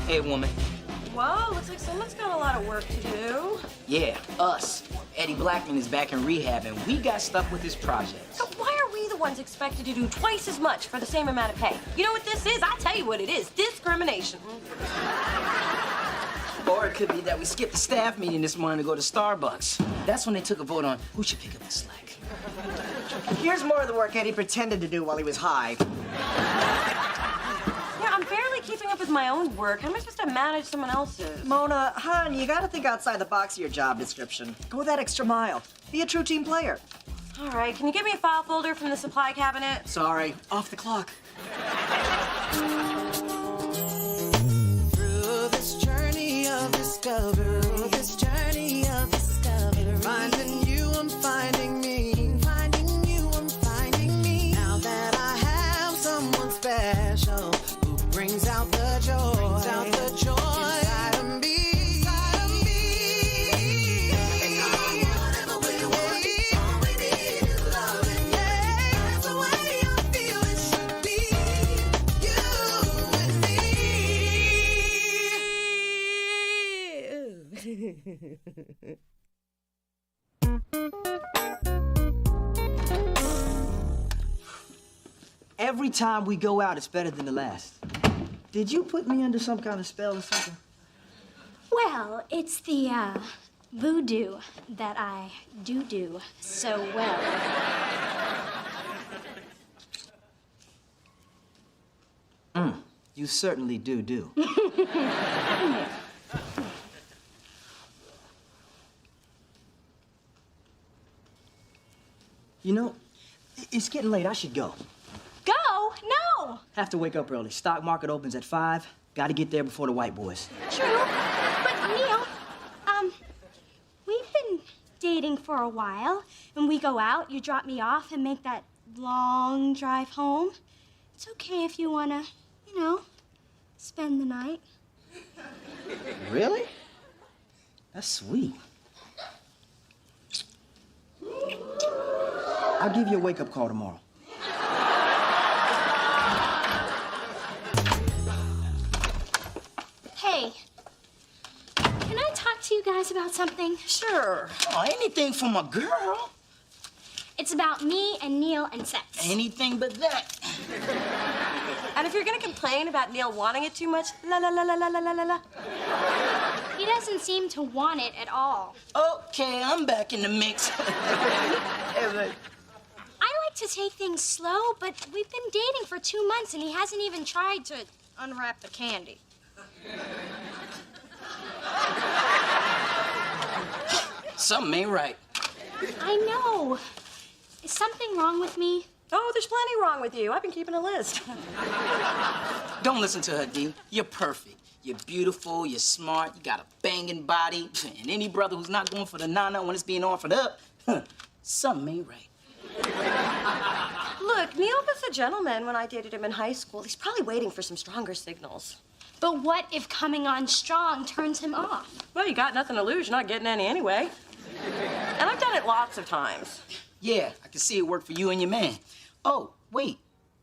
Hey, woman. Whoa, looks like someone's got a lot of work to do. Yeah, us. Eddie Blackman is back in rehab, and we got stuck with his project. So why are we the ones expected to do twice as much for the same amount of pay? You know what this is? I'll tell you what it is. Discrimination. Or it could be that we skipped the staff meeting this morning to go to Starbucks. That's when they took a vote on who should pick up the slack. Here's more of the work Eddie pretended to do while he was high. Yeah, I'm barely keeping up with my own work. How am I supposed to manage someone else's? Mona, hon, you gotta think outside the box of your job description. Go that extra mile. Be a true team player. All right, can you give me a file folder from the supply cabinet? Sorry, off the clock. Through this journey of discovery, finding you, I'm finding me, finding you, I'm finding me. Now that I have someone special who brings out the joy, inside of me. Whatever we want, all we need is love, and that's the way I feel it should be. You and me. Every time we go out, it's better than the last. Did you put me under some kind of spell or something? Well, it's the voodoo that I do so well. You certainly do. You know, it's getting late. I should go. Go? No! Have to wake up early. Stock market opens at 5. Got to get there before the white boys. True. But, Neil, we've been dating for a while, and we go out, you drop me off, and make that long drive home. It's okay if you wanna, spend the night. Really? That's sweet. I'll give you a wake-up call tomorrow. Hey, can I talk to you guys about something? Sure. Oh, anything from a girl. It's about me and Neil and sex. Anything but that. And if you're gonna complain about Neil wanting it too much, la la la la la la la la. He doesn't seem to want it at all. Okay, I'm back in the mix. I like to take things slow, but we've been dating for 2 months and he hasn't even tried to unwrap the candy. Something ain't right. I know. Is something wrong with me? Oh, there's plenty wrong with you. I've been keeping a list. Don't listen to her, D. You're perfect. You're beautiful, you're smart, you got a banging body. And any brother who's not going for the nana when it's being offered up, something ain't right. Look, Neil was a gentleman when I dated him in high school. He's probably waiting for some stronger signals. But what if coming on strong turns him off? Well, you got nothing to lose. You're not getting any anyway. And I've done it lots of times. Yeah, I can see it work for you and your man. Oh, wait,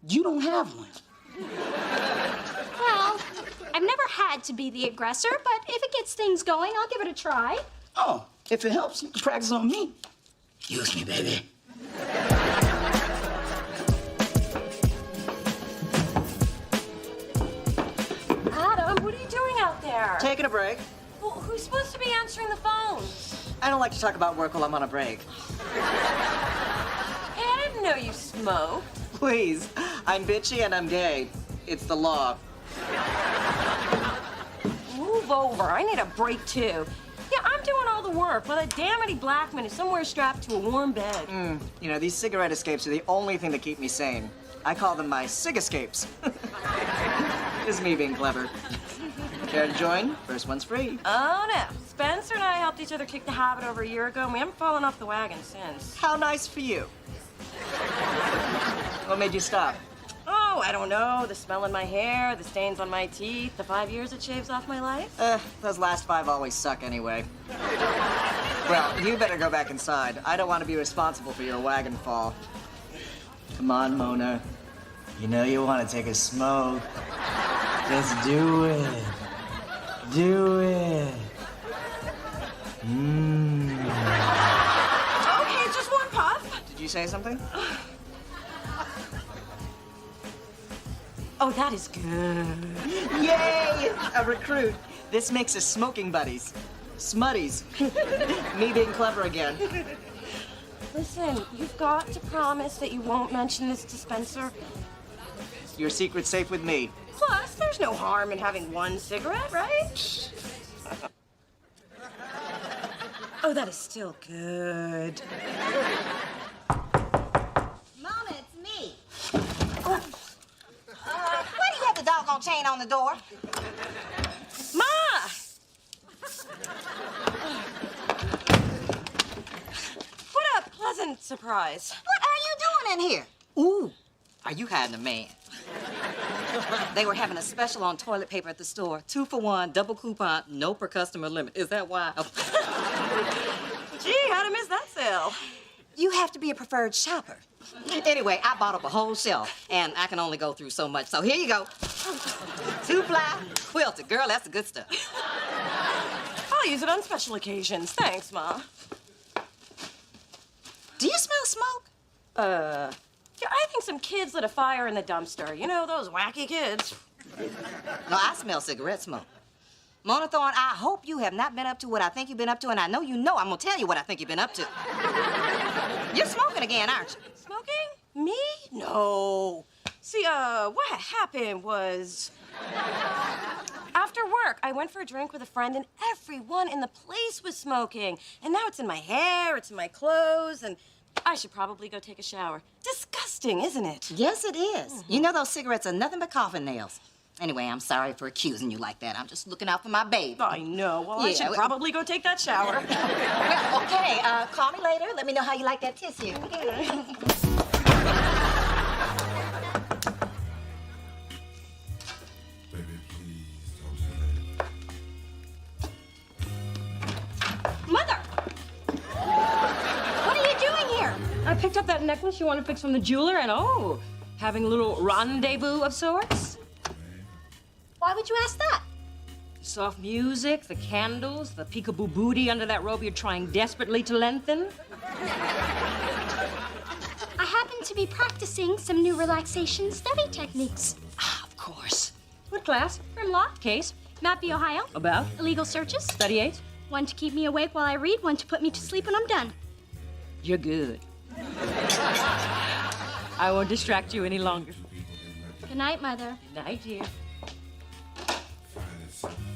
you don't have one. Well, I've never had to be the aggressor, but if it gets things going, I'll give it a try. Oh, if it helps, you can practice on me. Use me, baby. Adam, what are you doing out there? Taking a break. Well, who's supposed to be answering the phone? I don't like to talk about work while I'm on a break. Hey, I didn't know you smoked. Please, I'm bitchy and I'm gay. It's the law. Move over. I need a break, too. Yeah, I'm doing all the work while that damn Eddie Blackman is somewhere strapped to a warm bed. You know, these cigarette escapes are the only thing that keep me sane. I call them my cig escapes. This is me being clever. Care to join? First one's free. Oh, no. Spencer and I helped each other kick the habit over a year ago, and we haven't fallen off the wagon since. How nice for you. What made you stop? Oh, I don't know. The smell in my hair, the stains on my teeth, the 5 years it shaves off my life. Those last 5 always suck anyway. Well, you better go back inside. I don't want to be responsible for your wagon fall. Come on, Mona. You know you want to take a smoke. Let's do it. Do it. Okay, just one puff. Did you say something? Oh, that is good. Yay! A recruit. This makes us smoking buddies. Smutties. Me being clever again. Listen, you've got to promise that you won't mention this to Spencer. Your secret's safe with me. Plus, there's no harm in having one cigarette, right? Oh, that is still good. Mama, it's me. Why do you have the doggone chain on the door? Ma! What a pleasant surprise. What are you doing in here? Ooh, are you hiding a man? They were having a special on toilet paper at the store. 2 for 1, double coupon, no per customer limit. Is that wild? Gee, how'd I miss that sale? You have to be a preferred shopper. Anyway, I bought up a whole shelf, and I can only go through so much. So here you go. 2-ply, quilted. Girl, that's the good stuff. I'll use it on special occasions. Thanks, Ma. Do you smell smoke? Yeah, I think some kids lit a fire in the dumpster. You know, those wacky kids. No, I smell cigarette smoke. Mona Thorne, I hope you have not been up to what I think you've been up to, and I know you know I'm gonna tell you what I think you've been up to. You're smoking again, aren't you? Smoking? Me? No. See, what happened was... After work, I went for a drink with a friend, and everyone in the place was smoking. And now it's in my hair, it's in my clothes, and I should probably go take a shower. Disgusting, isn't it? Yes, it is. You know those cigarettes are nothing but coffin nails. Anyway, I'm sorry for accusing you like that. I'm just looking out for my baby. I know. Well, I Yeah, should well- probably go take that shower. Well, okay, call me later. Let me know how you like that tissue. Mother! What are you doing here? I picked up that necklace you want to fix from the jeweler, and oh, having a little rendezvous of sorts. Why would you ask that? Soft music, the candles, the peekaboo booty under that robe you're trying desperately to lengthen. I happen to be practicing some new relaxation study techniques. Ah, of course. What class? From law, Case? Mappy, Ohio. About? Illegal searches. Study aids? One to keep me awake while I read, one to put me to sleep when I'm done. You're good. I won't distract you any longer. Good night, Mother. Good night, dear.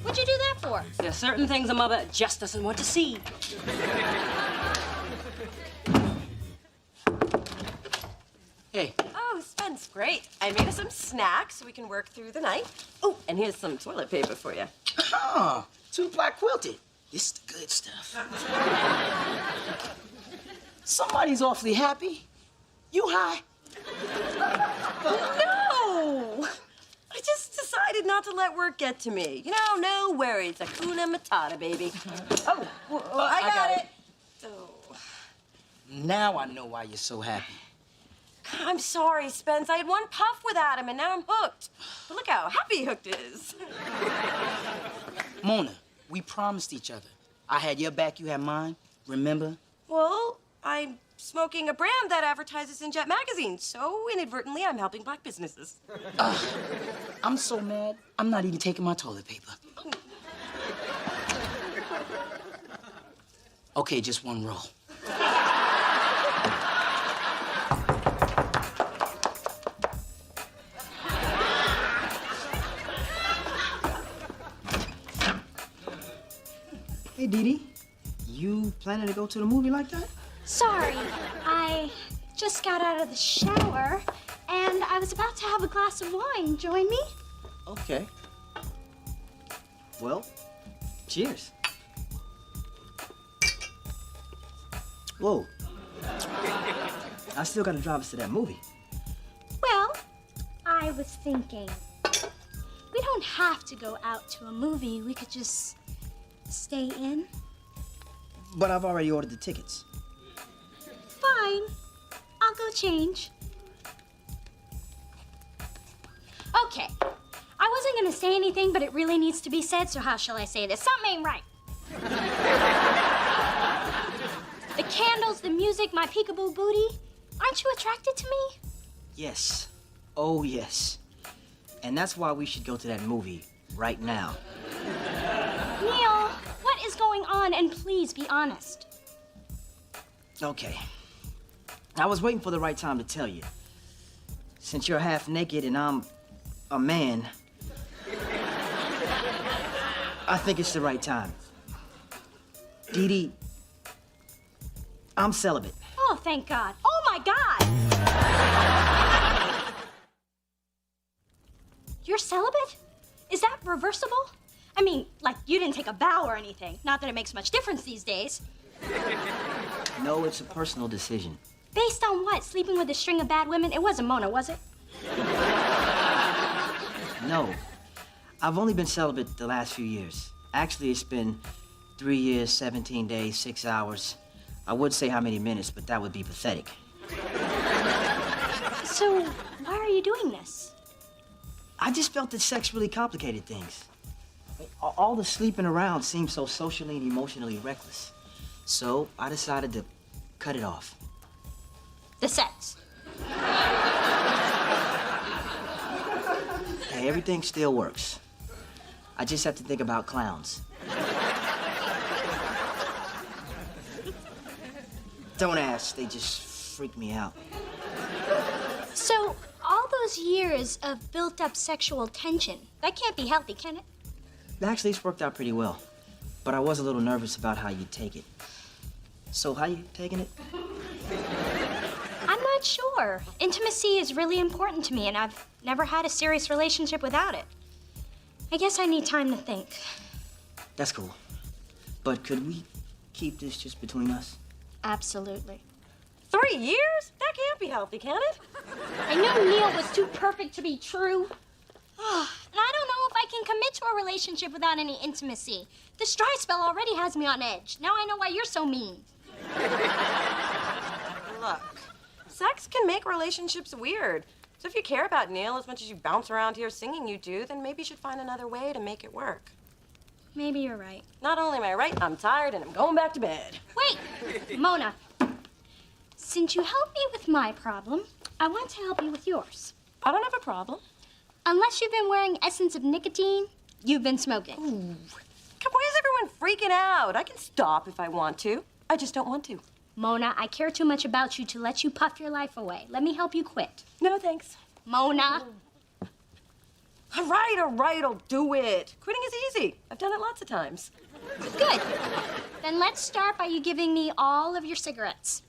What'd you do that for? There are certain things a mother just doesn't want to see. Hey, Oh, Spence, great. I made us some snacks so we can work through the night. Oh, and here's some toilet paper for you. oh, 2-ply quilted. This is the good stuff. Somebody's awfully happy. You high? No! I just decided not to let work get to me. You know, no worries. Hakuna Matata, baby. Oh, I got it. Oh. Now I know why you're so happy. I'm sorry, Spence. I had one puff with Adam, and now I'm hooked. But look how happy Hooked is. Mona, we promised each other. I had your back, you had mine. Remember? Well, I'm smoking a brand that advertises in Jet magazine, so inadvertently I'm helping black businesses. I'm so mad, I'm not even taking my toilet paper. Okay, just one roll. Hey, Dee Dee, you planning to go to the movie like that? Sorry, I just got out of the shower and I was about to have a glass of wine. Join me? Okay. Well, cheers. Whoa. I still gotta drive us to that movie. Well, I was thinking we don't have to go out to a movie. We could just stay in. But I've already ordered the tickets. Fine. I'll go change. Okay. I wasn't gonna say anything, but it really needs to be said, so how shall I say this? Something ain't right. The candles, the music, my peekaboo booty. Aren't you attracted to me? Yes. Oh, yes. And that's why we should go to that movie right now. Neil, what is going on? And please be honest. Okay. I was waiting for the right time to tell you. Since you're half naked and I'm a man, I think it's the right time. Dee Dee, I'm celibate. Oh, thank God. Oh, my God. You're celibate? Is that reversible? I mean, like, you didn't take a vow or anything. Not that it makes much difference these days. No, it's a personal decision. Based on what? Sleeping with a string of bad women? It wasn't Mona, was it? No. I've only been celibate the last few years. Actually, it's been 3 years, 17 days, 6 hours. I would say how many minutes, but that would be pathetic. So, why are you doing this? I just felt that sex really complicated things. All the sleeping around seemed so socially and emotionally reckless. So I decided to cut it off. The sex. Hey, everything still works. I just have to think about clowns. Don't ask, they just freak me out. So, all those years of built-up sexual tension, that can't be healthy, can it? Actually, it's worked out pretty well. But I was a little nervous about how you'd take it. So, how you taking it? I'm not sure. Intimacy is really important to me, and I've never had a serious relationship without it. I guess I need time to think. That's cool. But could we keep this just between us? Absolutely. 3 years? That can't be healthy, can it? I knew Neil was too perfect to be true. And I don't know if I can commit to a relationship without any intimacy. This dry spell already has me on edge. Now I know why you're so mean. Look, sex can make relationships weird. So if you care about Neil as much as you bounce around here singing you do, then maybe you should find another way to make it work. Maybe you're right. Not only am I right, I'm tired and I'm going back to bed. Wait! Mona, since you helped me with my problem, I want to help you with yours. I don't have a problem. Unless you've been wearing essence of nicotine, you've been smoking. Come, why is everyone freaking out? I can stop if I want to. I just don't want to. Mona, I care too much about you to let you puff your life away. Let me help you quit. No, thanks. Mona. All right, I'll do it. Quitting is easy. I've done it lots of times. Good. Then let's start by you giving me all of your cigarettes.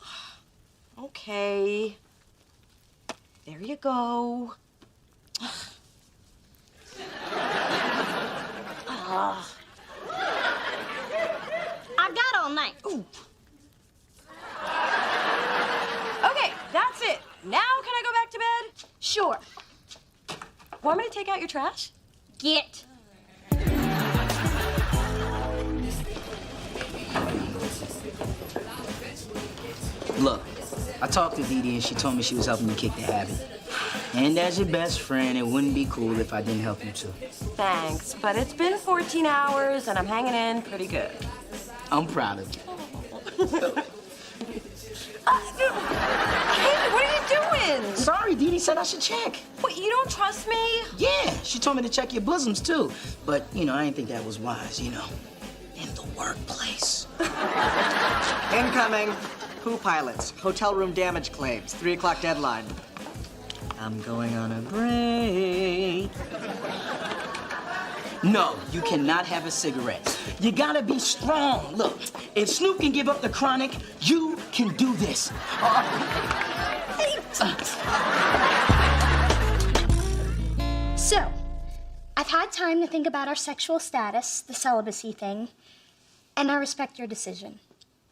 Okay. There you go. I've got all night. Ooh. Okay, that's it. Now can I go back to bed? Sure. Want me to take out your trash? Get. Look, I talked to Dee Dee and she told me she was helping you kick the habit. And as your best friend, it wouldn't be cool if I didn't help you too. Thanks, but it's been 14 hours and I'm hanging in pretty good. I'm proud of you. Hey, what are you doing? Sorry, Dee Dee said I should check. What, you don't trust me? Yeah, she told me to check your bosoms too. But, I didn't think that was wise, in the workplace. Incoming. Who pilots? Hotel room damage claims. 3 o'clock deadline. I'm going on a break. No, you cannot have a cigarette. You gotta be strong. Look, if Snoop can give up the chronic, you can do this. So, I've had time to think about our sexual status, the celibacy thing, and I respect your decision.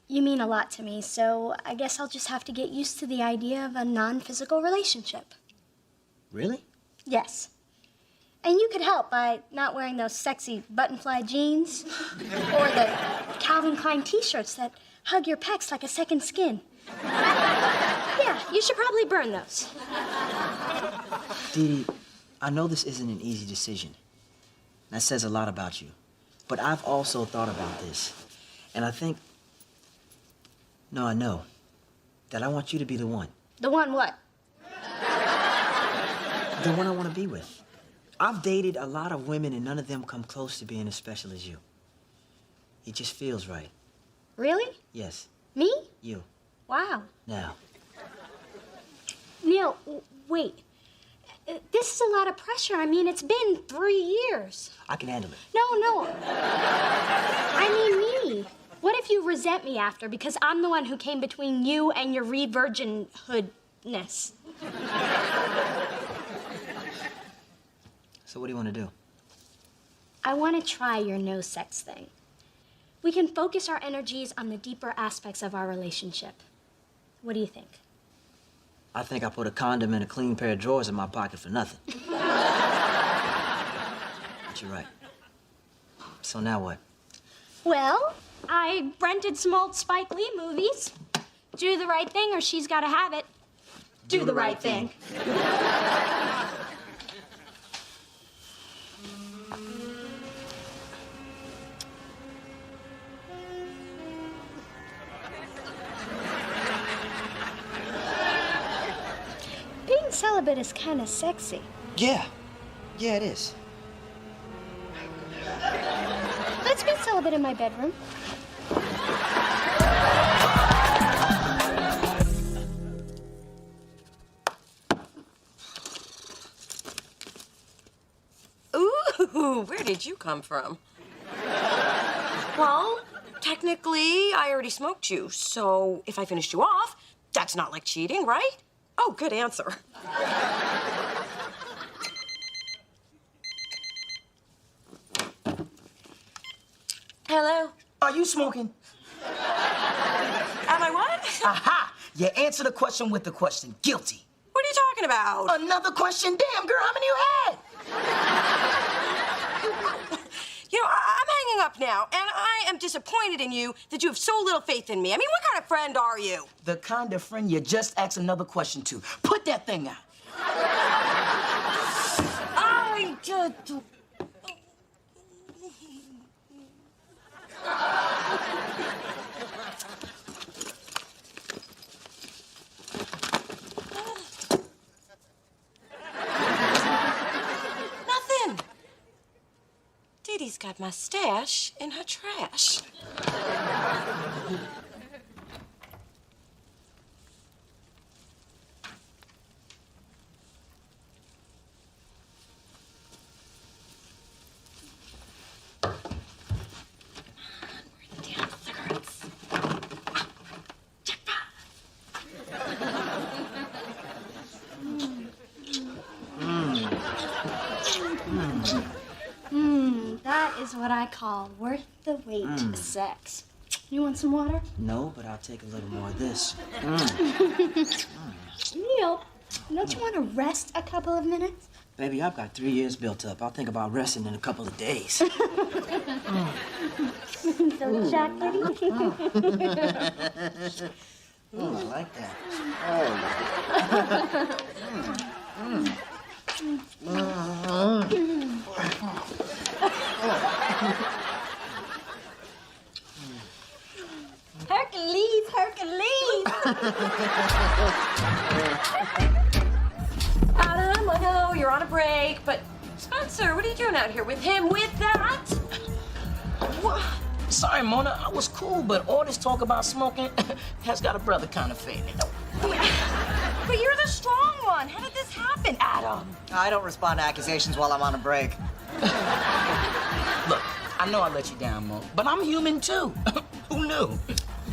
You mean a lot to me, so I guess I'll just have to get used to the idea of a non-physical relationship. Really? Yes. And you could help by not wearing those sexy button-fly jeans or the Calvin Klein t-shirts that hug your pecs like a second skin. Yeah, you should probably burn those. Dee Dee, I know this isn't an easy decision, That says a lot about you. But I've also thought about this. And I think, no, I know, that I want you to be the one. The one what? The one I want to be with. I've dated a lot of women and none of them come close to being as special as you. It just feels right. Really? Yes, Me? you. Wow. Now, Neil, wait. This is a lot of pressure. I mean, it's been 3 years. I can handle it. No. I mean me. What if you resent me after because I'm the one who came between you and your re-virginhoodness? So what do you want to do? I want to try your no sex thing. We can focus our energies on the deeper aspects of our relationship. What do you think? I think I put a condom and a clean pair of drawers in my pocket for nothing. But you're right. So now what? Well, I rented some old Spike Lee movies. Do the right thing or she's got to have it. Do the right thing. Being celibate is kind of sexy. Yeah, it is. Let's be celibate in my bedroom. Ooh, where did you come from? Well, technically, I already smoked you, so if I finished you off, that's not like cheating, right? Oh, good answer. Hello? Are you smoking? Am I what? Aha! You answer the question with the question. Guilty. What are you talking about? Another question? Damn, girl, how many you had? You know, I'm hanging up now, and I am disappointed in you that you have so little faith in me. I mean, what kind of friend are you? The kind of friend you just asked another question to. Put that thing out. I just... Nothing. Dee Dee's got my stash in her trash. That is what I call worth the wait sex. You want some water? No, but I'll take a little more of this. Neil, don't you want to rest a couple of minutes? Baby, I've got 3 years built up. I'll think about resting in a couple of days. So chocolatey. I like that. Hercules, Hercules. Adam, I know you're on a break, but Spencer, what are you doing out here with him with that? What? Sorry, Mona, I was cool, but all this talk about smoking has got a brother kind of faded. But you're the strong one. How did this happen, Adam? I don't respond to accusations while I'm on a break. Look, I know I let you down, Mo, but I'm human too. Who knew?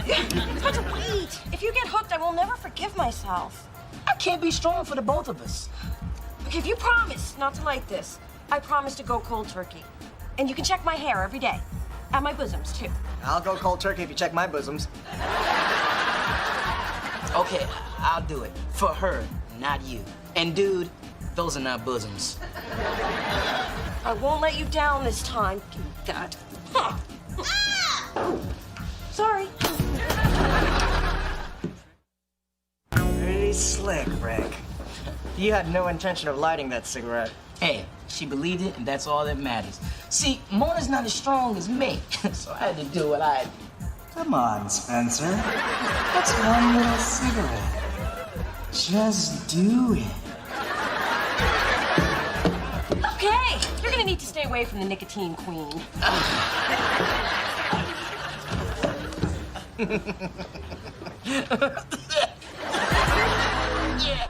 Spencer, wait. If you get hooked, I will never forgive myself. I can't be strong for the both of us. Okay, if you promise not to like this, I promise to go cold turkey. And you can check my hair every day. And my bosoms, too. I'll go cold turkey if you check my bosoms. Okay, I'll do it. For her, not you. And dude, those are not bosoms. I won't let you down this time. Give me that. Huh. Sorry. Pretty slick, Rick. You had no intention of lighting that cigarette. Hey, She believed it, and that's all that matters. See, Mona's not as strong as me, so I had to do what I had to do. Come on, Spencer. What's one little cigarette? Just do it. Okay, you're gonna need to stay away from the nicotine queen. Yeah.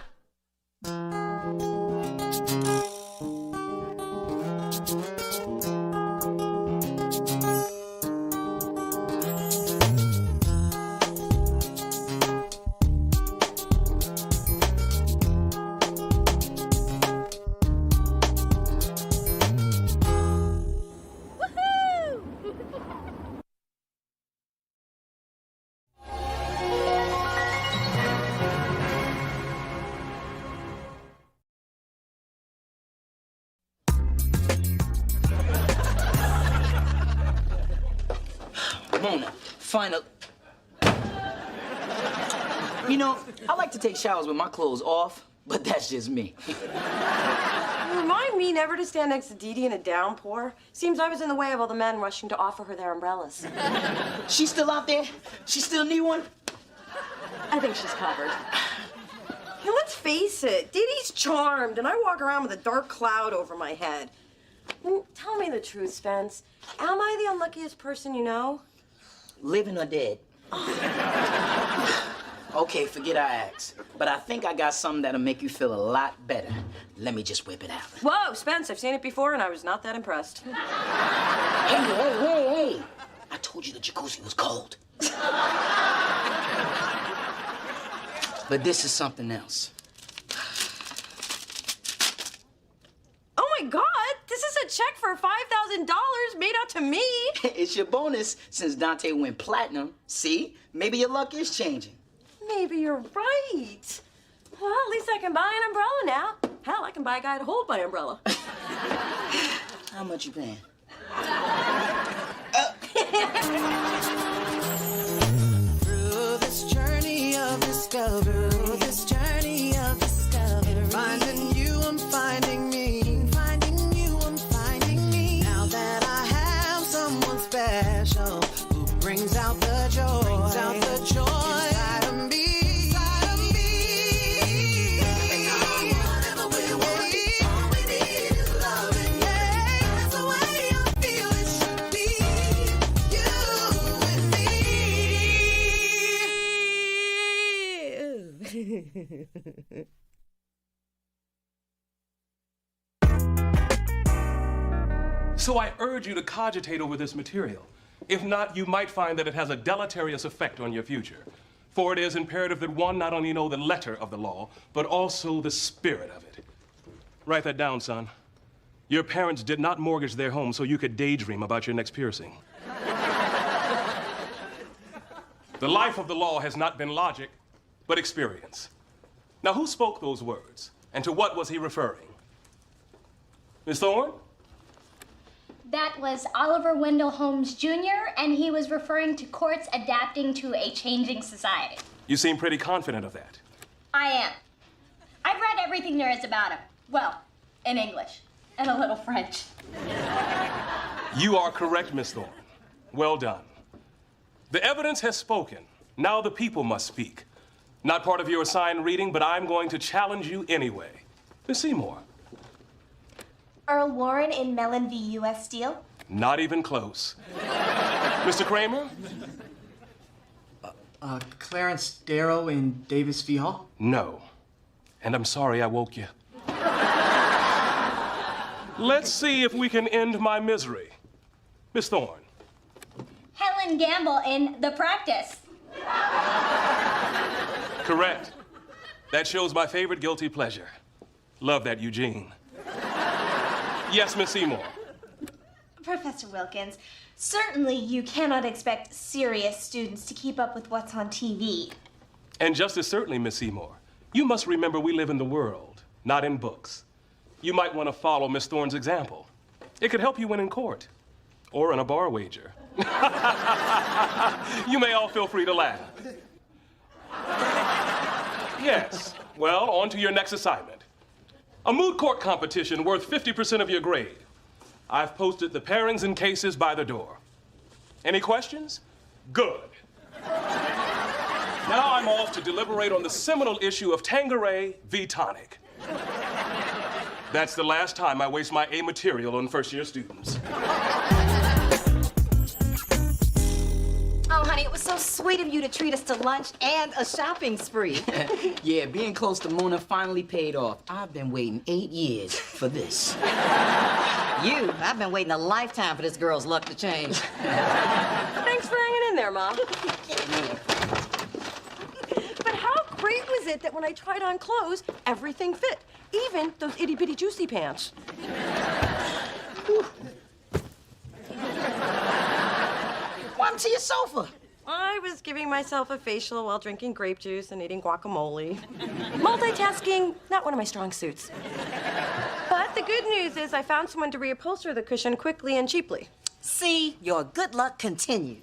Mona, final. You know, I like to take showers with my clothes off, but that's just me. Remind me never to stand next to Dee Dee in a downpour. Seems I was in the way of all the men rushing to offer her their umbrellas. She's still out there? She still need one? I think she's covered. Now, let's face it, Dee Dee's charmed, and I walk around with a dark cloud over my head. Tell me the truth, Spence. Am I the unluckiest person you know? Living or dead? Okay, forget I asked. But I think I got something that'll make you feel a lot better. Let me just whip it out. Whoa, Spence, I've seen it before, and I was not that impressed. Hey. I told you the jacuzzi was cold. But this is something else. Oh, my God! This is a check for $5,000 made out to me! It's your bonus since Dante went platinum. See? Maybe your luck is changing. Maybe you're right. Well, at least I can buy an umbrella now. Hell, I can buy a guy to hold my umbrella. How much you paying? Through this journey of discovery, finding you, I'm finding me. Finding you, I'm finding me. Now that I have someone special who brings out the joy, inside of me. Whatever we want, all we need is loving. Yeah, that's the way I feel it should be. You and me. So I urge you to cogitate over this material. If not, you might find that it has a deleterious effect on your future. For it is imperative that one not only know the letter of the law, but also the spirit of it. Write that down, son. Your parents did not mortgage their home so you could daydream about your next piercing. The life of the law has not been logic, but experience. Now, who spoke those words, and to what was he referring? Miss Thorne? That was Oliver Wendell Holmes Jr., and he was referring to courts adapting to a changing society. You seem pretty confident of that. I am. I've read everything there is about him. Well, in English, and a little French. You are correct, Miss Thorne. Well done. The evidence has spoken. Now the people must speak. Not part of your assigned reading, but I'm going to challenge you anyway. Miss Seymour. Earl Warren in Mellon v. U.S. Steel. Not even close. Mr. Kramer? Clarence Darrow in Davis v. Hall? No. And I'm sorry I woke you. Let's see if we can end my misery. Miss Thorne. Helen Gamble in The Practice. Correct. That shows my favorite guilty pleasure. Love that, Eugene. Yes, Miss Seymour. Professor Wilkins, certainly you cannot expect serious students to keep up with what's on TV. And just as certainly, Miss Seymour, you must remember we live in the world, not in books. You might want to follow Miss Thorne's example. It could help you win in court or in a bar wager. You may all feel free to laugh. Yes. Well, on to your next assignment. A moot court competition worth 50% of your grade. I've posted the pairings and cases by the door. Any questions? Good. Now I'm off to deliberate on the seminal issue of Tanqueray v. Tonic. That's the last time I waste my A material on first-year students. Oh, honey, it was so sweet of you to treat us to lunch and a shopping spree. Yeah, being close to Mona finally paid off. I've been waiting 8 years for this. I've been waiting a lifetime for this girl's luck to change. Thanks for hanging in there, Mom. But how great was it that when I tried on clothes, everything fit? Even those itty-bitty juicy pants. What happened to your sofa? I was giving myself a facial while drinking grape juice and eating guacamole. Multitasking, not one of my strong suits. But the good news is I found someone to reupholster the cushion quickly and cheaply. See, your good luck continues.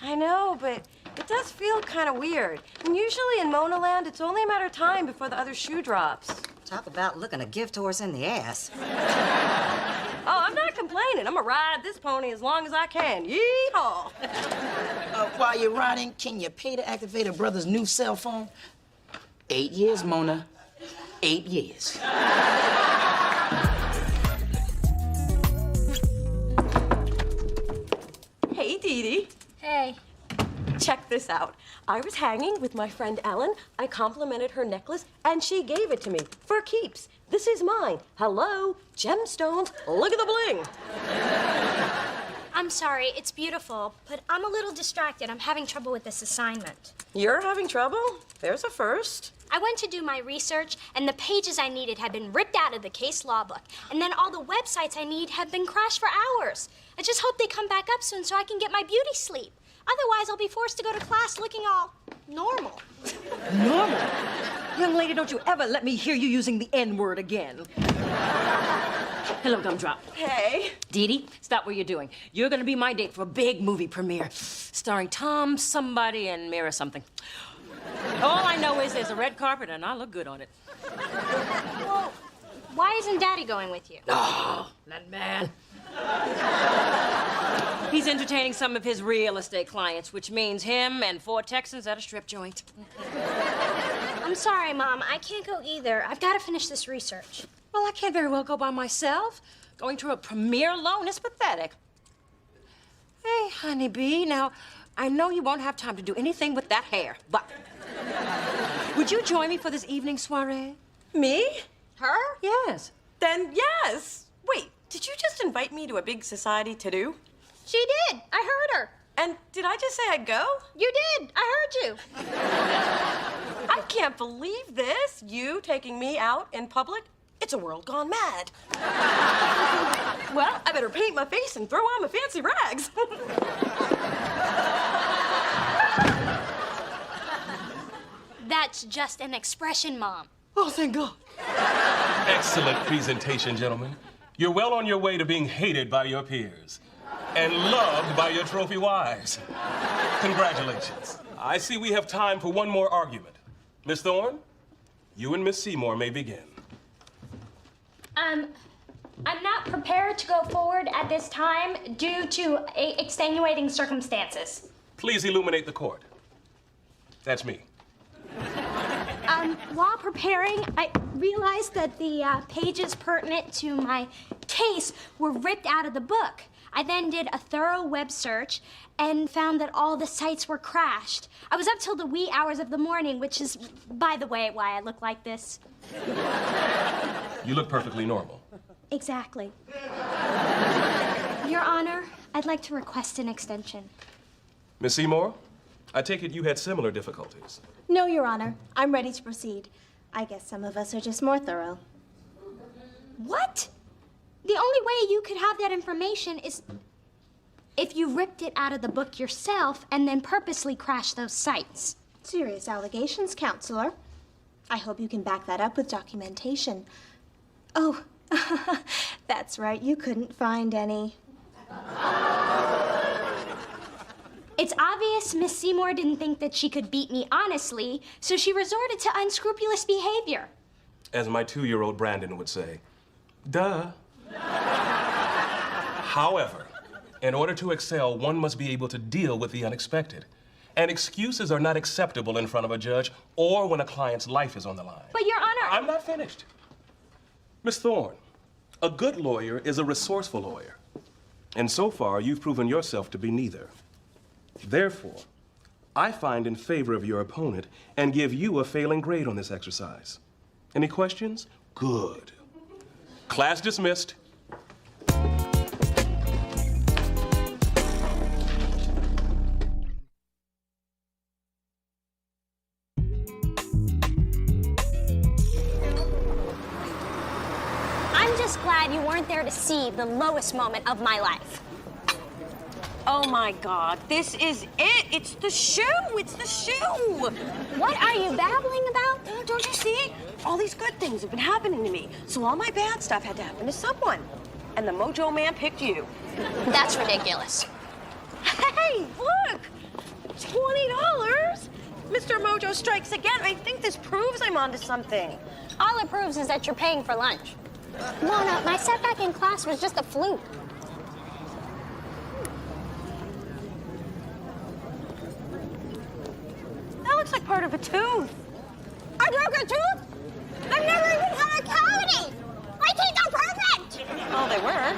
I know, but it does feel kind of weird. And usually in Mona Land, it's only a matter of time before the other shoe drops. Talk about looking a gift horse in the ass. Oh, I'm not complaining. I'm gonna ride this pony as long as I can. Yee-haw! While you're riding, can you pay to activate a brother's new cell phone? 8 years, Mona. 8 years. Hey, Dee Dee. Hey. Check this out. I was hanging with my friend Ellen. I complimented her necklace, and she gave it to me for keeps. This is mine. Hello, gemstones. Look at the bling. I'm sorry, it's beautiful, but I'm a little distracted. I'm having trouble with this assignment. You're having trouble? There's a first. I went to do my research, and the pages I needed had been ripped out of the case law book. And then all the websites I need have been crashed for hours. I just hope they come back up soon so I can get my beauty sleep. Otherwise, I'll be forced to go to class looking all normal. Normal? Young lady, don't you ever let me hear you using the N-word again. Hello, Gumdrop. Hey. Dee Dee, stop what you're doing. You're gonna be my date for a big movie premiere, starring Tom somebody and Mira something. All I know is there's a red carpet and I look good on it. Well, why isn't Daddy going with you? Oh, that man. He's entertaining some of his real estate clients, which means him and 4 Texans at a strip joint. I'm sorry, Mom. I can't go either. I've got to finish this research. Well, I can't very well go by myself. Going to a premiere alone is pathetic. Hey, honeybee, now, I know you won't have time to do anything with that hair, but would you join me for this evening soiree? Me? Her? Yes. Then yes. Wait, did you just invite me to a big society to-do? She did. I heard her. And did I just say I'd go? You did. I heard you. I can't believe this. You taking me out in public? It's a world gone mad. Well, I better paint my face and throw on my fancy rags. That's just an expression, Mom. Oh, thank God. Excellent presentation, gentlemen. You're well on your way to being hated by your peers and loved by your trophy wives. Congratulations. I see we have time for one more argument. Miss Thorne, you and Miss Seymour may begin. I'm not prepared to go forward at this time due to extenuating circumstances. Please illuminate the court. That's me. While preparing, I realized that the pages pertinent to my case were ripped out of the book. I then did a thorough web search and found that all the sites were crashed. I was up till the wee hours of the morning, which is, by the way, why I look like this. You look perfectly normal. Exactly. Your Honor, I'd like to request an extension. Miss Seymour, I take it you had similar difficulties. No, Your Honor. I'm ready to proceed. I guess some of us are just more thorough. What? The only way you could have that information is if you ripped it out of the book yourself and then purposely crashed those sites. Serious allegations, Counselor. I hope you can back that up with documentation. Oh, that's right. You couldn't find any. It's obvious Miss Seymour didn't think that she could beat me honestly, so she resorted to unscrupulous behavior. as my 2-year-old Brandon would say. Duh. However, in order to excel, one must be able to deal with the unexpected. And excuses are not acceptable in front of a judge or when a client's life is on the line. But, Your Honor... I'm not finished. Miss Thorne, a good lawyer is a resourceful lawyer. And so far, you've proven yourself to be neither. Therefore, I find in favor of your opponent and give you a failing grade on this exercise. Any questions? Good. Class dismissed. I'm just glad you weren't there to see the lowest moment of my life. Oh my God, this is it. It's the shoe. It's the shoe. What are you babbling about? Don't you see? All these good things have been happening to me. So all my bad stuff had to happen to someone. And the Mojo Man picked you. That's ridiculous. Hey, look! $20! Mr. Mojo strikes again. I think this proves I'm onto something. All it proves is that you're paying for lunch. Mona, my setback in class was just a fluke. That looks like part of a tooth. I broke a tooth? I've never even had a cavity! My teeth are perfect! Oh, they were.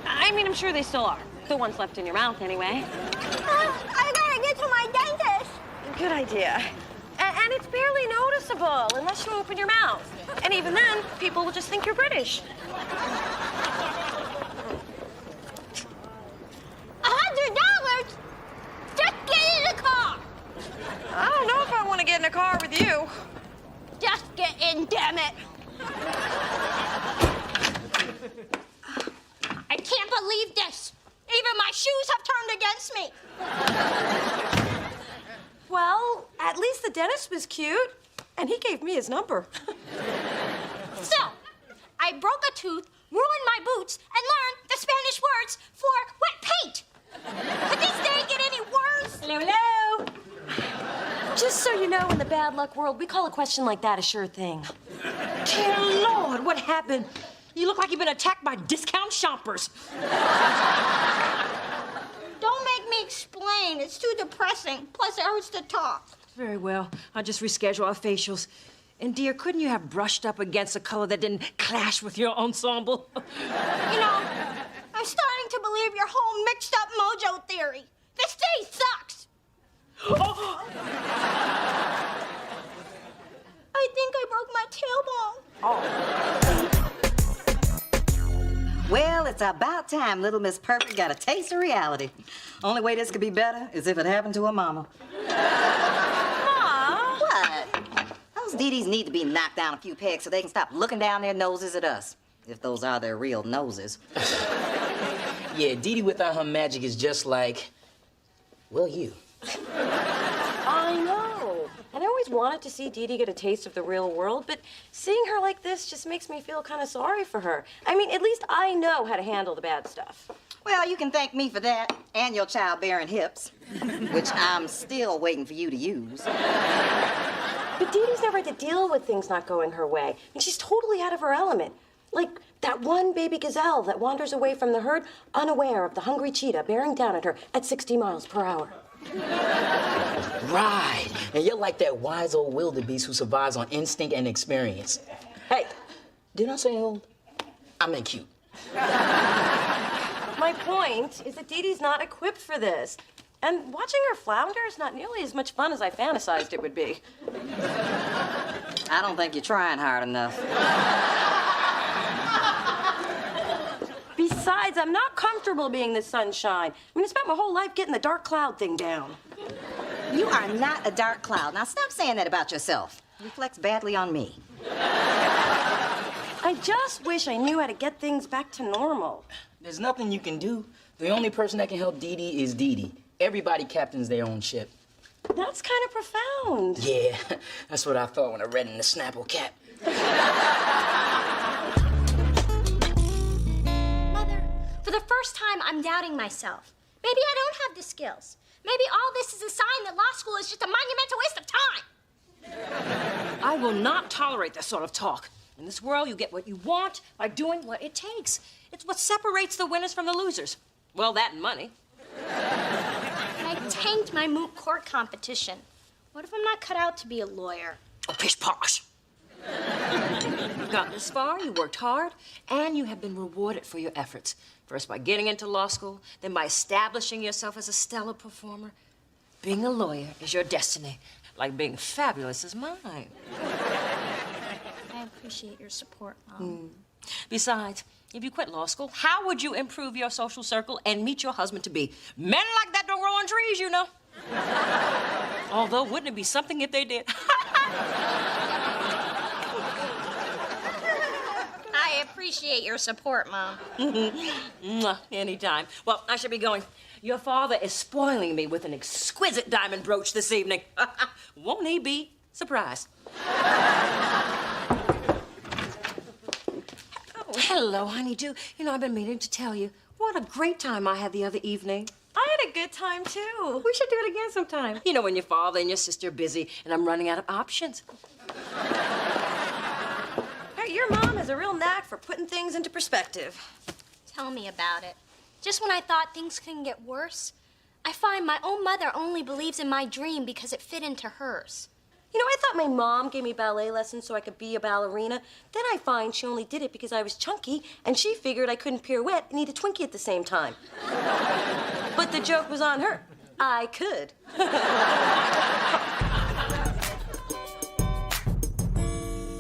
I mean, I'm sure they still are. The ones left in your mouth, anyway. I gotta get to my dentist! Good idea. And it's barely noticeable unless you open your mouth. And even then, people will just think you're British. $100? Just get in the car! I don't know if I want to get in a car with you. Just get in, damn it! I can't believe this! Even my shoes have turned against me! Well, at least the dentist was cute. And he gave me his number. So, I broke a tooth, ruined my boots, and learned the Spanish words for wet paint. Could this day get any worse? Hello, hello. Just so you know, in the bad luck world, we call a question like that a sure thing. Dear Lord, what happened? You look like you've been attacked by discount shoppers. Don't make me explain. It's too depressing. Plus, it hurts to talk. Very well. I'll just reschedule our facials. And, dear, couldn't you have brushed up against a color that didn't clash with your ensemble? You know, I'm starting to believe your whole mixed-up mojo theory. This day sucks. I think I broke my tailbone. Well, it's about time little Miss Perfect got a taste of reality. Only way this could be better is if it happened to her mama. Mom? What? Those Dee-Dees need to be knocked down a few pegs so they can stop looking down their noses at us. If those are their real noses. Yeah, Dee Dee without her magic is just like, well, you. I know. And I always wanted to see Dee Dee get a taste of the real world, but seeing her like this just makes me feel kind of sorry for her. I mean, at least I know how to handle the bad stuff. Well, you can thank me for that, and your childbearing hips, which I'm still waiting for you to use. But Dee Dee's never had to deal with things not going her way. And she's totally out of her element. Like that one baby gazelle that wanders away from the herd, unaware of the hungry cheetah bearing down at her at 60 miles per hour. Right. And you're like that wise old wildebeest who survives on instinct and experience. Hey, didn't I say old? I meant cute. My point is that Dee Dee's not equipped for this. And watching her flounder is not nearly as much fun as I fantasized it would be. I don't think you're trying hard enough. Besides, I'm not comfortable being the sunshine. I mean, I spent my whole life getting the dark cloud thing down. You are not a dark cloud. Now stop saying that about yourself. It reflects badly on me. I just wish I knew how to get things back to normal. There's nothing you can do. The only person that can help Dee Dee is Dee Dee. Everybody captains their own ship. That's kind of profound. Yeah, that's what I thought when I read in the Snapple Cap. Mother, for the first time, I'm doubting myself. Maybe I don't have the skills. Maybe all this is a sign that law school is just a monumental waste of time. I will not tolerate this sort of talk. In this world, you get what you want by doing what it takes. It's what separates the winners from the losers. Well, that and money. I tanked my moot court competition. What if I'm not cut out to be a lawyer? Oh, pish posh. You've gotten this far, you worked hard, and you have been rewarded for your efforts. First by getting into law school, then by establishing yourself as a stellar performer. Being a lawyer is your destiny, like being fabulous is mine. I appreciate your support, Mom. Besides, if you quit law school, how would you improve your social circle and meet your husband-to-be? Men like that don't grow on trees, you know. Although, wouldn't it be something if they did? I appreciate your support, Mom. Mwah, anytime. Well, I should be going. Your father is spoiling me with an exquisite diamond brooch this evening. Won't he be surprised? Oh, hello, honeydew. You know, I've been meaning to tell you what a great time I had the other evening. I had a good time, too. We should do it again sometime. You know, when your father and your sister are busy and I'm running out of options. Hey, your mom has a real knack for putting things into perspective. Tell me about it. Just when I thought things couldn't get worse, I find my own mother only believes in my dream because it fit into hers. You know, I thought my mom gave me ballet lessons so I could be a ballerina. Then I find she only did it because I was chunky, and she figured I couldn't pirouette and eat a Twinkie at the same time. But the joke was on her. I could.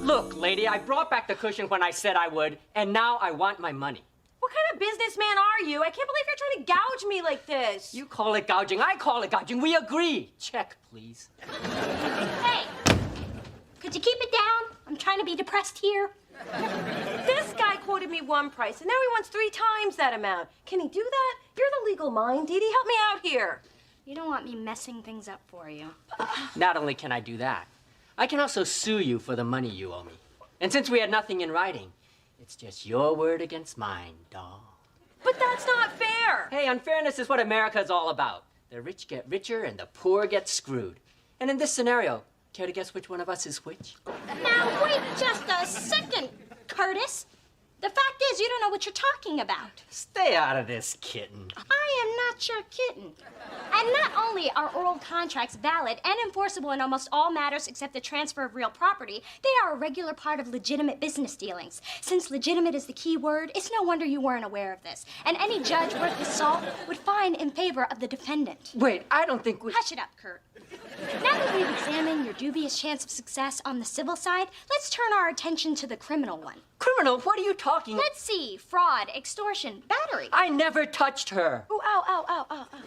Look, lady, I brought back the cushion when I said I would, and now I want my money. What kind of businessman are you? I can't believe you're trying to gouge me like this. You call it gouging, I call it gouging. We agree. Check, please. Hey, could you keep it down? I'm trying to be depressed here. This guy quoted me one price, and now he wants 3 times that amount. Can he do that? You're the legal mind, Dee Dee. Help me out here. You don't want me messing things up for you. Not only can I do that, I can also sue you for the money you owe me. And since we had nothing in writing, it's just your word against mine, doll. But that's not fair. Hey, unfairness is what America is all about. The rich get richer and the poor get screwed. And in this scenario, care to guess which one of us is which? Now, wait just a second, Curtis. The fact is, you don't know what you're talking about. Stay out of this, kitten. I am not your kitten. And not only are oral contracts valid and enforceable in almost all matters except the transfer of real property, they are a regular part of legitimate business dealings. Since legitimate is the key word, it's no wonder you weren't aware of this. And any judge worth his salt would find in favor of the defendant. Wait, I don't think we... Hush it up, Kurt. Now that we've examined your dubious chance of success on the civil side, let's turn our attention to the criminal one. Criminal? What are you talking... Let's see. Fraud, extortion, battery. I never touched her. Ooh, ow, ow, ow, ow, ow.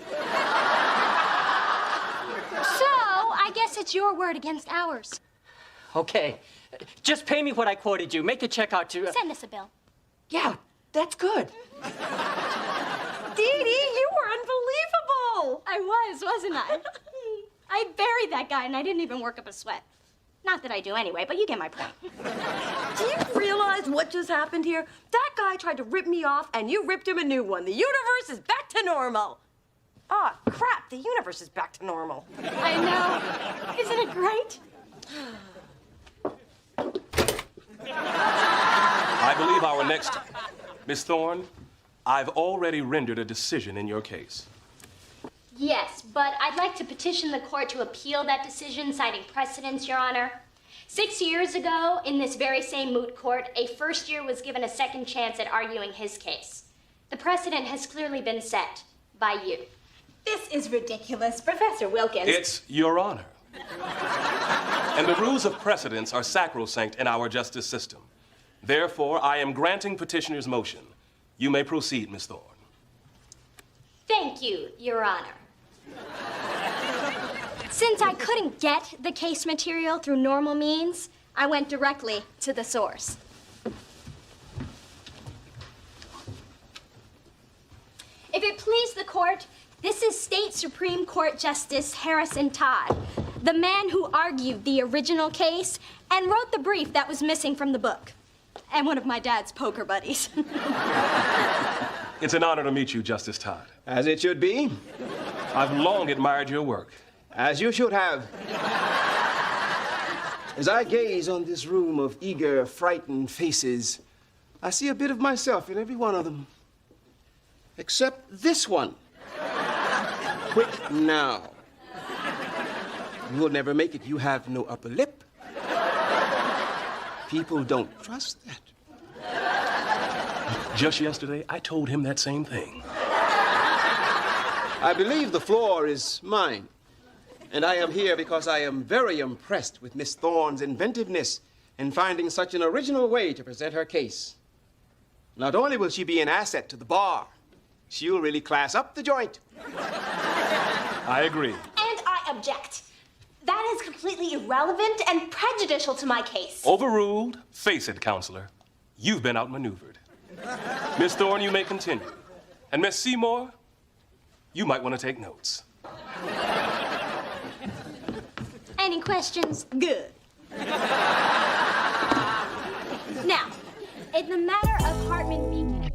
So, I guess it's your word against ours. Okay, just pay me what I quoted you. Make the check out to... Send us a bill. Yeah, that's good. Dee Dee, you were unbelievable. I was, wasn't I? I buried that guy and I didn't even work up a sweat. Not that I do anyway, but you get my point. Do you realize what just happened here? That guy tried to rip me off, and you ripped him a new one. The universe is back to normal. Ah, crap, the universe is back to normal. I know. Isn't it great? I believe our next... Miss Thorne, I've already rendered a decision in your case. Yes, but I'd like to petition the court to appeal that decision, citing precedents, Your Honor. 6 years ago, in this very same moot court, a first year was given a second chance at arguing his case. The precedent has clearly been set by you. This is ridiculous, Professor Wilkins. It's Your Honor. And the rules of precedence are sacrosanct in our justice system. Therefore, I am granting petitioner's motion. You may proceed, Miss Thorne. Thank you, Your Honor. Since I couldn't get the case material through normal means, I went directly to the source. If it please the court, this is State Supreme Court Justice Harrison Todd, the man who argued the original case and wrote the brief that was missing from the book, and one of my dad's poker buddies. It's an honor to meet you, Justice Todd. As it should be. I've long admired your work. As you should have. As I gaze on this room of eager, frightened faces, I see a bit of myself in every one of them. Except this one. Quit now. You will never make it. You have no upper lip. People don't trust that. Just yesterday, I told him that same thing. I believe the floor is mine. And I am here because I am very impressed with Miss Thorne's inventiveness in finding such an original way to present her case. Not only will she be an asset to the bar, she'll really class up the joint. I agree. And I object. That is completely irrelevant and prejudicial to my case. Overruled. Face it, counselor. You've been outmaneuvered. Miss Thorne, you may continue. And Miss Seymour, you might want to take notes. Any questions? Good. Now, in the matter of Hartman being...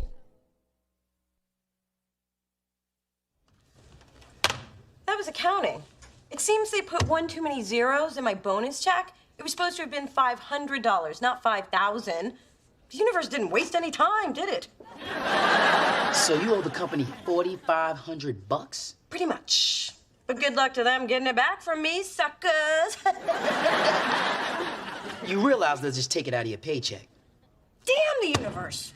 That was accounting. It seems they put one too many zeros in my bonus check. It was supposed to have been $500, not $5,000. The universe didn't waste any time, did it? So you owe the company $4,500? Pretty much. But good luck to them getting it back from me, suckers. You realize they'll just take it out of your paycheck. Damn the universe.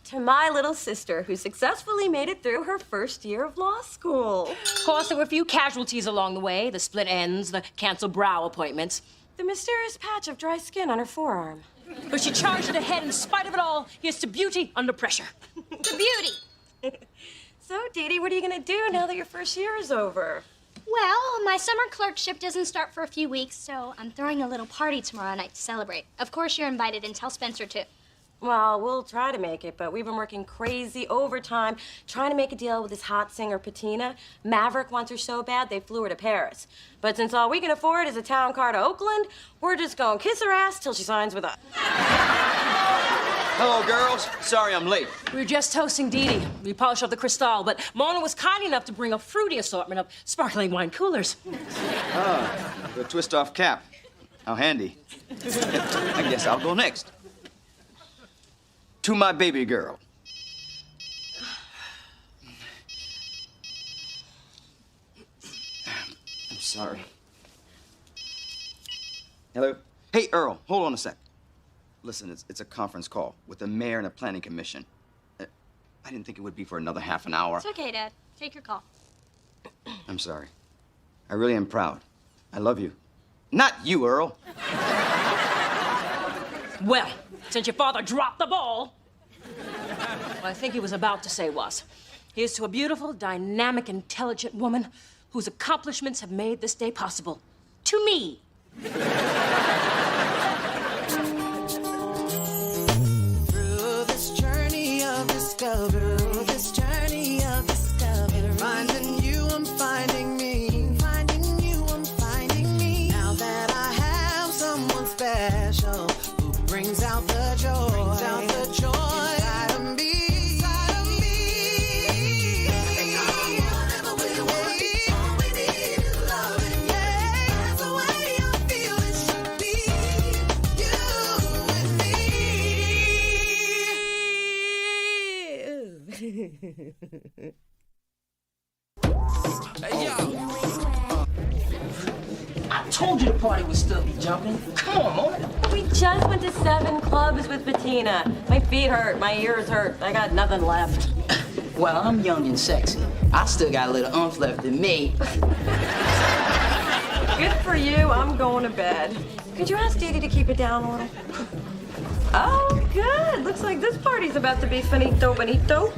To my little sister, who successfully made it through her first year of law school. Of course, there were a few casualties along the way, the split ends, the canceled brow appointments. The mysterious patch of dry skin on her forearm. But she charged it ahead in spite of it all. Here's to beauty under pressure. To beauty. So, Dee Dee, what are you gonna do now that your first year is over? Well, my summer clerkship doesn't start for a few weeks, so I'm throwing a little party tomorrow night to celebrate. Of course you're invited, and tell Spencer too. Well, we'll try to make it, but we've been working crazy overtime trying to make a deal with this hot singer, Patina. Maverick wants her so bad, they flew her to Paris. But since all we can afford is a town car to Oakland, we're just gonna kiss her ass till she signs with us. Hello, girls. Sorry I'm late. We were just toasting Dee Dee. We polished up the Cristal, but Mona was kind enough to bring a fruity assortment of sparkling wine coolers. Ah, the twist-off cap. How handy. I guess I'll go next. To my baby girl. I'm sorry. Hello? Hey, Earl, hold on a sec. Listen, it's a conference call with the mayor and a planning commission. I didn't think it would be for another half an hour. It's okay, Dad. Take your call. I'm sorry. I really am proud. I love you. Not you, Earl. Well, since your father dropped the ball, what I think he was about to say was, here's to a beautiful, dynamic, intelligent woman whose accomplishments have made this day possible. To me. Through this journey of discovery, finding you, I'm finding me. Finding you, I'm finding me. Now that I have someone special who brings out the joy, inside of me. Whatever we want, all we need is loving. Yeah, that's the way I feel it should be. You and me. Hey, yo. I told you the party would still be jumping. Come on, Mona. We just went to 7 clubs with Patina. My feet hurt, my ears hurt. I got nothing left. Well, I'm young and sexy. I still got a little oomph left in me. Good for you. I'm going to bed. Could you ask Dee Dee to keep it down a little? Oh, good. Looks like this party's about to be finito bonito.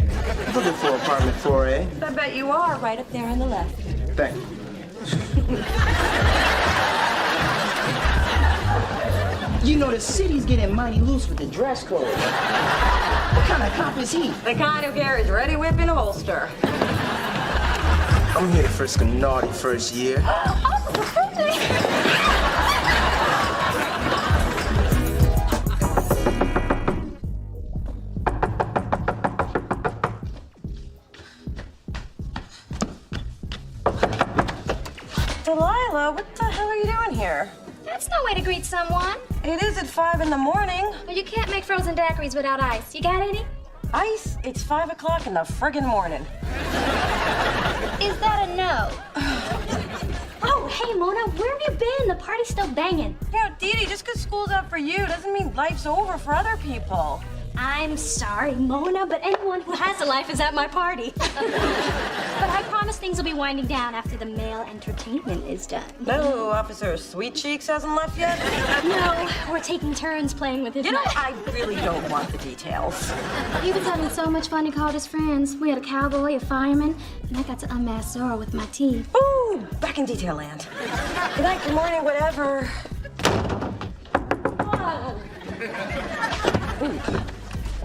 Looking for apartment 4A. I bet you are, right up there on the left. Thank you. You know, the city's getting mighty loose with the dress code. What kind of cop is he? The kind who carries ready whip in a holster. I'm here to frisk a naughty first year. Delilah, what the hell are you doing here? That's no way to greet someone. It is at 5 in the morning. But you can't make frozen daiquiris without ice. You got any? Ice? It's 5 o'clock in the friggin' morning. Is that a no? Oh, hey, Mona, where have you been? The party's still banging. Yeah, Dee Dee, just because school's out for you doesn't mean life's over for other people. I'm sorry, Mona, but anyone who has a life is at my party. But I promise things will be winding down after the male entertainment is done. No, Officer Sweet Cheeks hasn't left yet? No, we're taking turns playing with his You know, knife. I really don't want the details. He was having so much fun, he called his friends. We had a cowboy, a fireman, and I got to unmask Zora with my teeth. Ooh, back in detail land. Good night, good morning, whatever.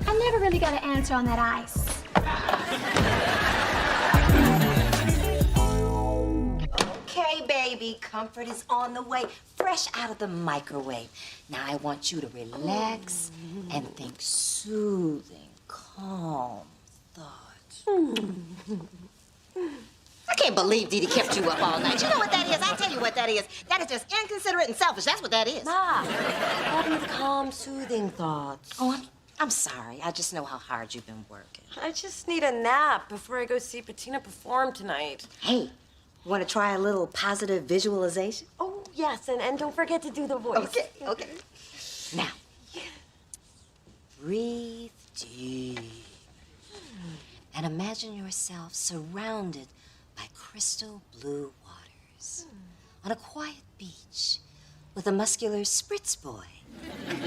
I never really got an answer on that ice. Okay, baby, comfort is on the way, fresh out of the microwave. Now I want you to relax and think soothing, calm thoughts. I can't believe Dee Dee kept you up all night. You know what that is? I'll tell you what that is. That is just inconsiderate and selfish. That's what that is. Ma, what are the calm, soothing thoughts? Oh, I'm sorry. I just know how hard you've been working. I just need a nap before I go see Bettina perform tonight. Hey, want to try a little positive visualization? Oh, yes, and don't forget to do the voice. Okay. Now, breathe deep and imagine yourself surrounded by crystal blue waters on a quiet beach with a muscular spritz boy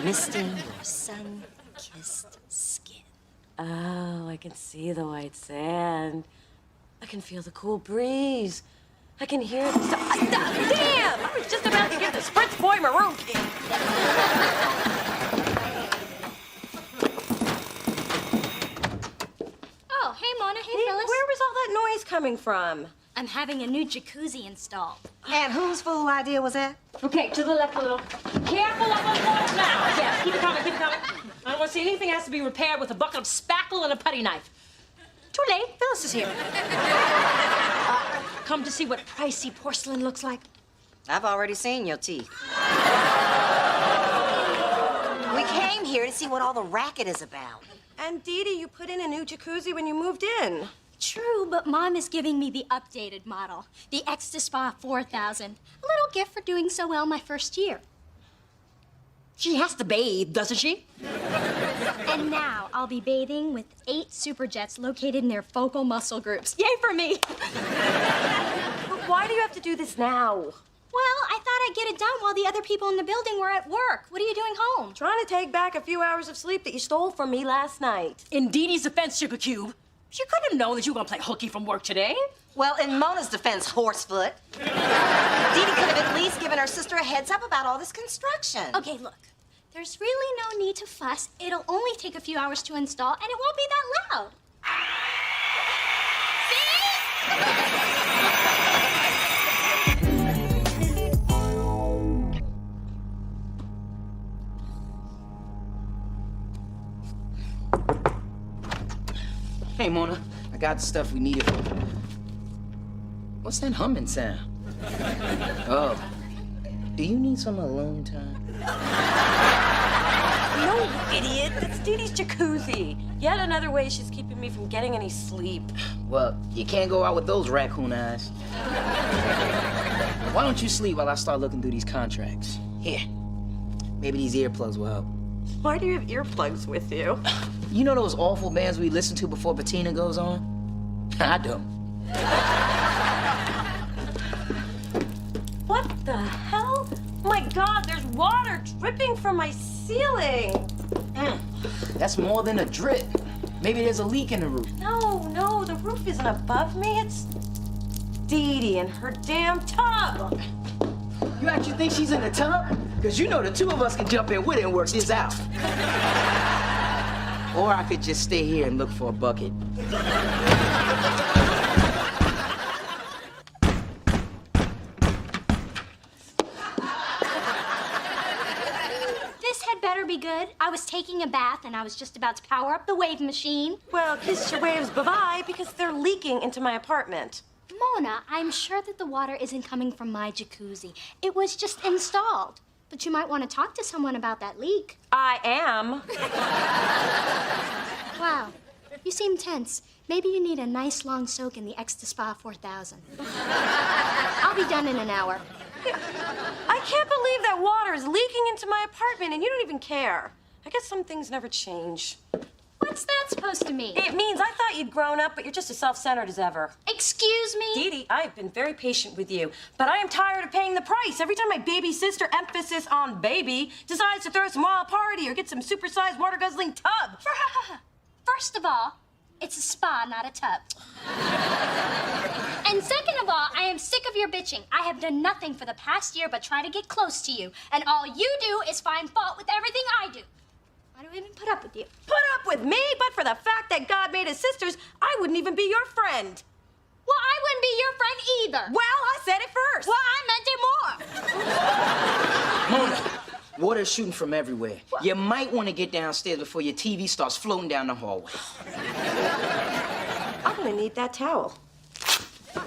misting your sun-kissed skin. Oh, I can see the white sand. I can feel the cool breeze. I can hear the... Damn! I was just about to give the spritz boy maroon key. Oh, hey, Mona. Hey, Phyllis. Where was all that noise coming from? I'm having a new jacuzzi installed. And whose fool idea was that? Okay, to the left a little. Careful of the walls now. Yes, keep it coming, keep it coming. I don't want to see anything has to be repaired with a bucket of spackle and a putty knife. Too late. Phyllis is here. Come to see what pricey porcelain looks like? I've already seen your teeth. We came here to see what all the racket is about. And Dee Dee, you put in a new jacuzzi when you moved in. True, but Mom is giving me the updated model, the Extra Spa 4000. A little gift for doing so well my first year. She has to bathe, doesn't she? And now I'll be bathing with 8 super jets located in their focal muscle groups. Yay for me! But why do you have to do this now? Well, I thought I'd get it done while the other people in the building were at work. What are you doing home? Trying to take back a few hours of sleep that you stole from me last night. In Dee Dee's defense, Sugar Cube, she couldn't have known that you were going to play hooky from work today. Well, in Mona's defense, Horsefoot, Dee Dee could have at least given her sister a heads up about all this construction. Okay, look. There's really no need to fuss. It'll only take a few hours to install, and it won't be that loud. Hey, Mona, I got the stuff we needed. What's that humming sound? Oh, do you need some alone time? No, idiot. That's Dee Dee's jacuzzi. Yet another way she's keeping me from getting any sleep. Well, you can't go out with those raccoon eyes. Why don't you sleep while I start looking through these contracts? Here, maybe these earplugs will help. Why do you have earplugs with you? You know those awful bands we listen to before Bettina goes on? I don't. What the hell? My God, there's water dripping from my ceiling. That's more than a drip. Maybe there's a leak in the roof. No, the roof isn't above me. It's Dee Dee and her damn tub. You actually think she's in the tub? Because you know the two of us can jump in with it and work this out. Or I could just stay here and look for a bucket. This had better be good. I was taking a bath and I was just about to power up the wave machine. Well, kiss your waves bye-bye because they're leaking into my apartment. Mona, I'm sure that the water isn't coming from my jacuzzi. It was just installed. But you might want to talk to someone about that leak. I am. Wow, you seem tense. Maybe you need a nice long soak in the Extra Spa 4000. I'll be done in an hour. I can't believe that water is leaking into my apartment and you don't even care. I guess some things never change. What's that supposed to mean? It means I thought you'd grown up, but you're just as self-centered as ever. Excuse me? Dee Dee, I have been very patient with you, but I am tired of paying the price. Every time my baby sister, emphasis on baby, decides to throw some wild party or get some supersized water-guzzling tub. First of all, it's a spa, not a tub. And second of all, I am sick of your bitching. I have done nothing for the past year but try to get close to you. And all you do is find fault with everything I do. Why do I even put up with you? Put up with me? But for the fact that God made us sisters, I wouldn't even be your friend. Well, I wouldn't be your friend either. Well, I said it first. Well, I meant it more. Mona, water's shooting from everywhere. You might want to get downstairs before your TV starts floating down the hallway. I'm gonna need that towel. If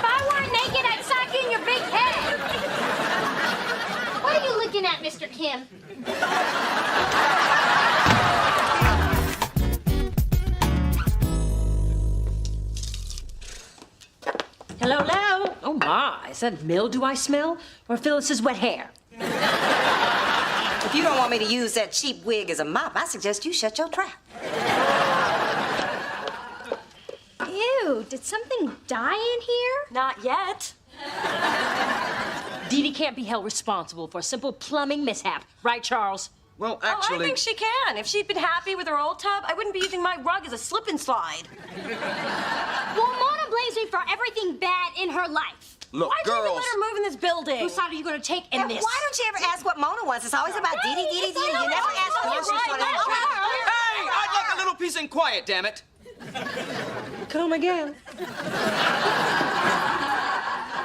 I weren't naked, I'd sock you in your big head. What are you looking at, Mr. Kim? Hello, hello. Oh, my. Is that mildew I smell? Or Phyllis's wet hair? If you don't want me to use that cheap wig as a mop, I suggest you shut your trap. Ew, did something die in here? Not yet. Dee Dee can't be held responsible for a simple plumbing mishap. Right, Charles? Well, Oh, I actually... think she can. If she'd been happy with her old tub, I wouldn't be using my rug as a slip and slide. Well, Mona blames me for everything bad in her life. Look, Why'd you even girls... let her move in this building? Whose side are you going to take in Yeah, this? why don't you ever ask what Mona wants? It's always about Dee Dee, Dee Dee, Dee Dee. You never ask her what she wants. Hey, I'd like a little peace and quiet, damn it. Come again.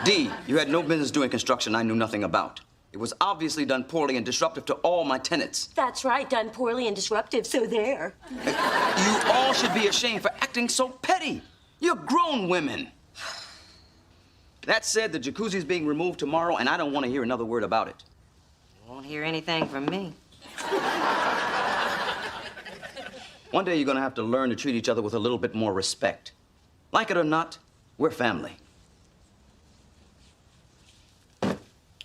Dee, you had no business doing construction I knew nothing about. It was obviously done poorly and disruptive to all my tenants. That's right, done poorly and disruptive, so there. You all should be ashamed for acting so petty. You're grown women. That said, the jacuzzi's being removed tomorrow, and I don't want to hear another word about it. Won't hear anything from me. One day you're gonna have to learn to treat each other with a little bit more respect. Like it or not, we're family.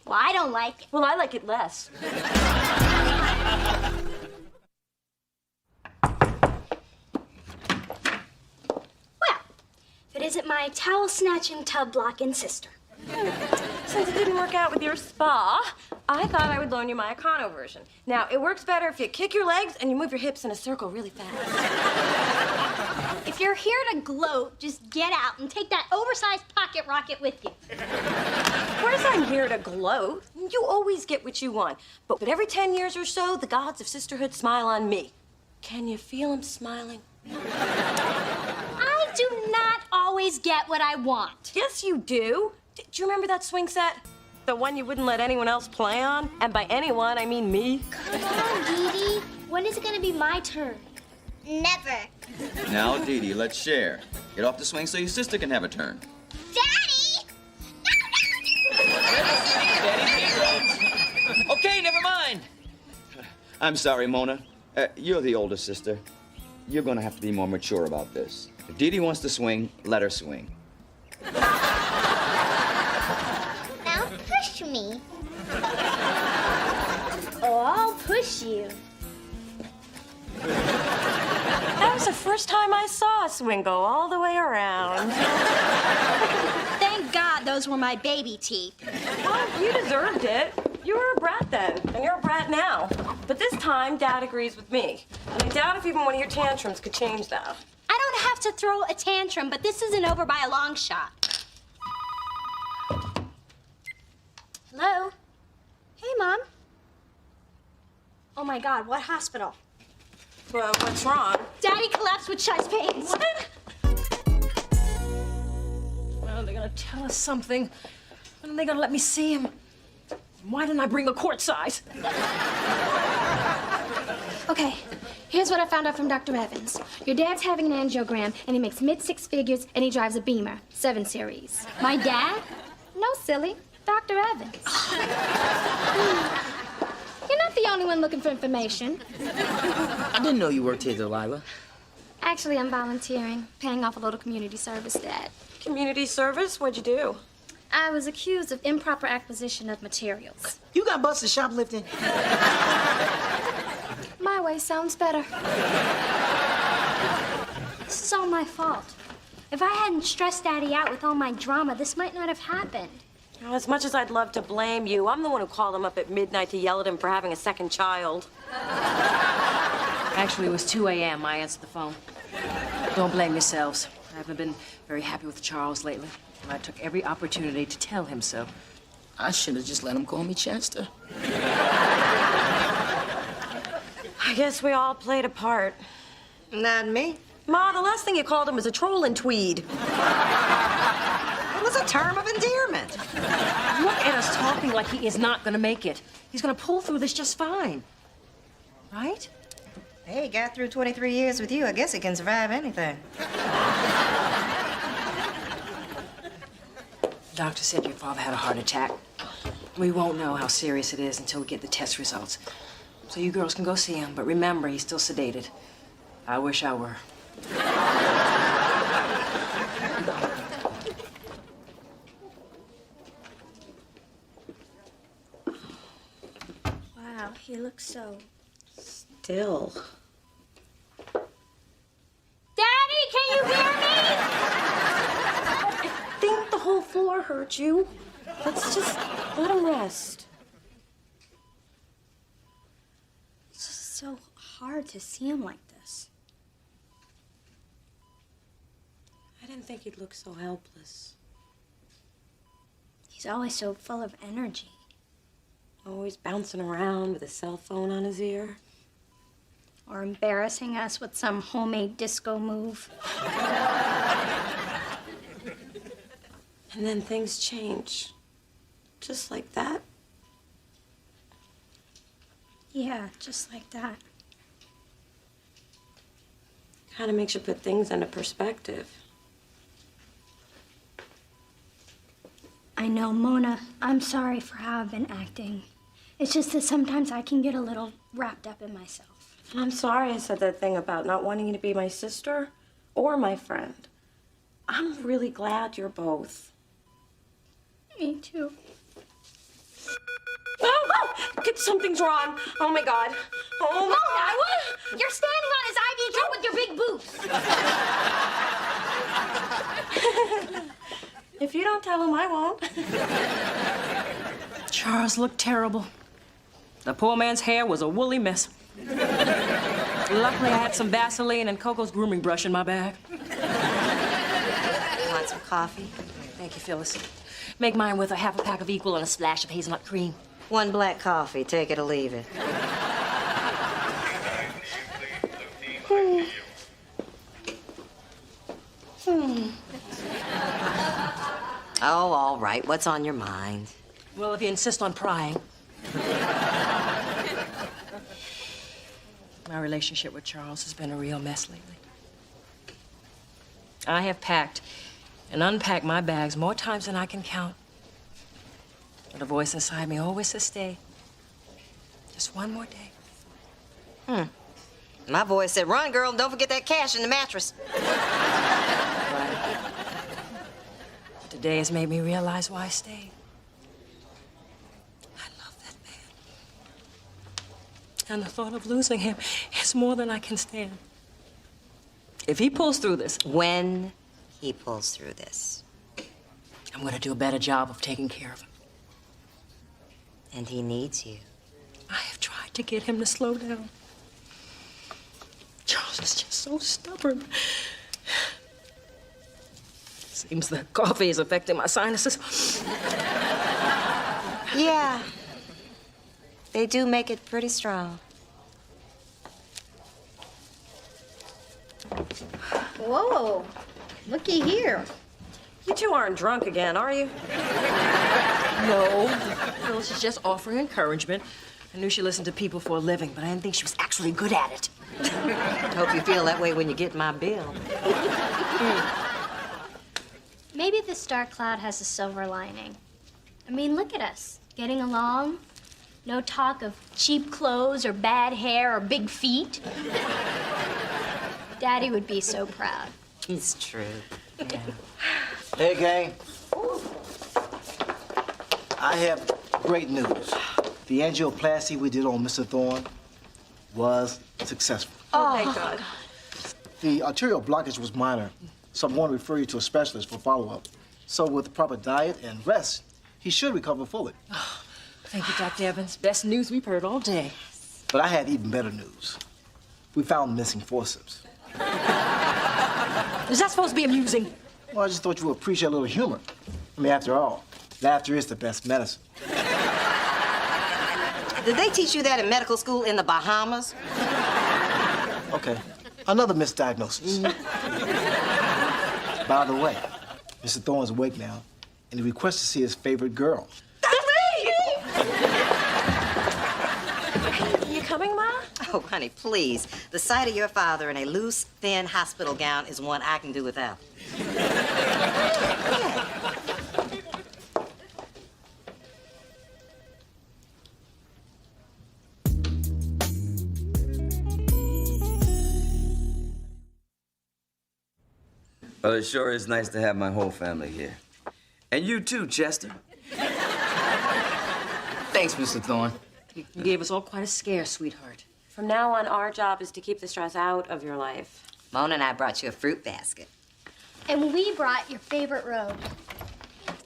Well, I don't like it. Well, I like it less. Well, if it isn't my towel-snatching, tub-blocking sister. Since it didn't work out with your spa, I thought I would loan you my Econo version. Now, it works better if you kick your legs and you move your hips in a circle really fast. If you're here to gloat, just get out and take that oversized pocket rocket with you. Of course I'm here to gloat. You always get what you want. But every 10 years or so, the gods of sisterhood smile on me. Can you feel them smiling? I do not always get what I want. Yes, you do. Do you remember that swing set? The one you wouldn't let anyone else play on? And by anyone, I mean me. Come on, Dee Dee. When is it gonna be my turn? Never. Now, Dee Dee, let's share. Get off the swing so your sister can have a turn. Daddy! Okay, never mind. I'm sorry, Mona. You're the older sister. You're gonna have to be more mature about this. If Dee Dee wants to swing, let her swing. Now push me. Oh, I'll push you. That was the first time I saw a swing go all the way around. Thank God those were my baby teeth. Well, you deserved it. You were a brat then, and you're a brat now. But this time, Dad agrees with me. And I doubt if even one of your tantrums could change that. I don't have to throw a tantrum, but this isn't over by a long shot. Hello? Hey, Mom. Oh my God, what hospital? Well, what's wrong? Daddy collapsed with chest pains. What? Well, they're gonna tell us something. When are they gonna let me see him? Why didn't I bring a quart size? Okay, here's what I found out from Dr. Evans. Your dad's having an angiogram, and he makes mid-six figures, and he drives a Beamer, 7 Series. My dad? No, silly. Dr. Evans. You're not the only one looking for information. I didn't know you worked here, Delilah. Actually, I'm volunteering, paying off a little community service debt. Community service? What'd you do? I was accused of improper acquisition of materials. You got busted shoplifting? My way sounds better. This is all my fault. If I hadn't stressed Daddy out with all my drama, this might not have happened. Well, as much as I'd love to blame you, I'm the one who called him up at midnight to yell at him for having a second child. Actually, it was 2 a.m. I answered the phone. Don't blame yourselves. I haven't been very happy with Charles lately, and I took every opportunity to tell him so. I should have just let him call me Chester. I guess we all played a part. Not me. Ma, the last thing you called him was a troll in tweed. It was a term of endearment. Look at us talking like he is not gonna make it. He's gonna pull through this just fine. Right? Hey, he got through 23 years with you. I guess he can survive anything. Doctor said your father had a heart attack. We won't know how serious it is until we get the test results. So you girls can go see him, but remember, he's still sedated. I wish I were. Wow, he looks so... Still. Daddy, can you hear me? I think the whole floor hurt you. Let's just let him rest. It's just so hard to see him like this. I didn't think he'd look so helpless. He's always so full of energy. Always bouncing around with a cell phone on his ear. Or embarrassing us with some homemade disco move. And then things change. Just like that. Yeah, just like that. Kind of makes you put things into perspective. I know, Mona, I'm sorry for how I've been acting. It's just that sometimes I can get a little wrapped up in myself. And I'm sorry I said that thing about not wanting you to be my sister or my friend. I'm really glad you're both. Me too. Oh! Something's wrong. Oh my God. Oh my God. What? You're standing on his IV drip with your big boots. If you don't tell him, I won't. Charles looked terrible. The poor man's hair was a woolly mess. Luckily, I had some Vaseline and Coco's grooming brush in my bag. Want some coffee? Thank you, Phyllis. Make mine with a half a pack of Equal and a splash of hazelnut cream. 1 black coffee. Take it or leave it. Oh, all right. What's on your mind? Well, if you insist on prying. My relationship with Charles has been a real mess lately. I have packed and unpacked my bags more times than I can count. But a voice inside me always says stay. Just one more day. My voice said, run, girl, and don't forget that cash in the mattress. Right. Today has made me realize why I stayed. I love that man. And the thought of losing him is more than I can stand. If he pulls through this, When he pulls through this. I'm gonna do a better job of taking care of him. And he needs you. I have tried to get him to slow down. Charles is just so stubborn. Seems the coffee is affecting my sinuses. Yeah. They do make it pretty strong. Whoa, looky here. You two aren't drunk again, are you? No. Phyllis is just offering encouragement. I knew she listened to people for a living, but I didn't think she was actually good at it. Hope you feel that way when you get my bill. Maybe the star cloud has a silver lining. I mean, look at us, getting along. No talk of cheap clothes or bad hair or big feet. Daddy would be so proud. It's true. Yeah. Hey, gang. I have great news. The angioplasty we did on Mr. Thorne was successful. Oh, thank God. The arterial blockage was minor, so I'm going to refer you to a specialist for follow-up. So with proper diet and rest, he should recover fully. Oh, thank you, Dr. Evans. Best news we've heard all day. But I have even better news. We found missing forceps. Is that supposed to be amusing? Well, I just thought you would appreciate a little humor. I mean, after all, laughter is the best medicine. Did they teach you that in medical school in the Bahamas? Okay, another misdiagnosis. By the way, Mr. Thorne's awake now, and he requests to see his favorite girl. You coming, Ma? Oh, honey, please. The sight of your father in a loose, thin hospital gown is one I can do without. Well, it sure is nice to have my whole family here. And you too, Chester. Thanks, Mr. Thorne. You gave us all quite a scare, sweetheart. From now on, our job is to keep the stress out of your life. Mona and I brought you a fruit basket. And we brought your favorite robe.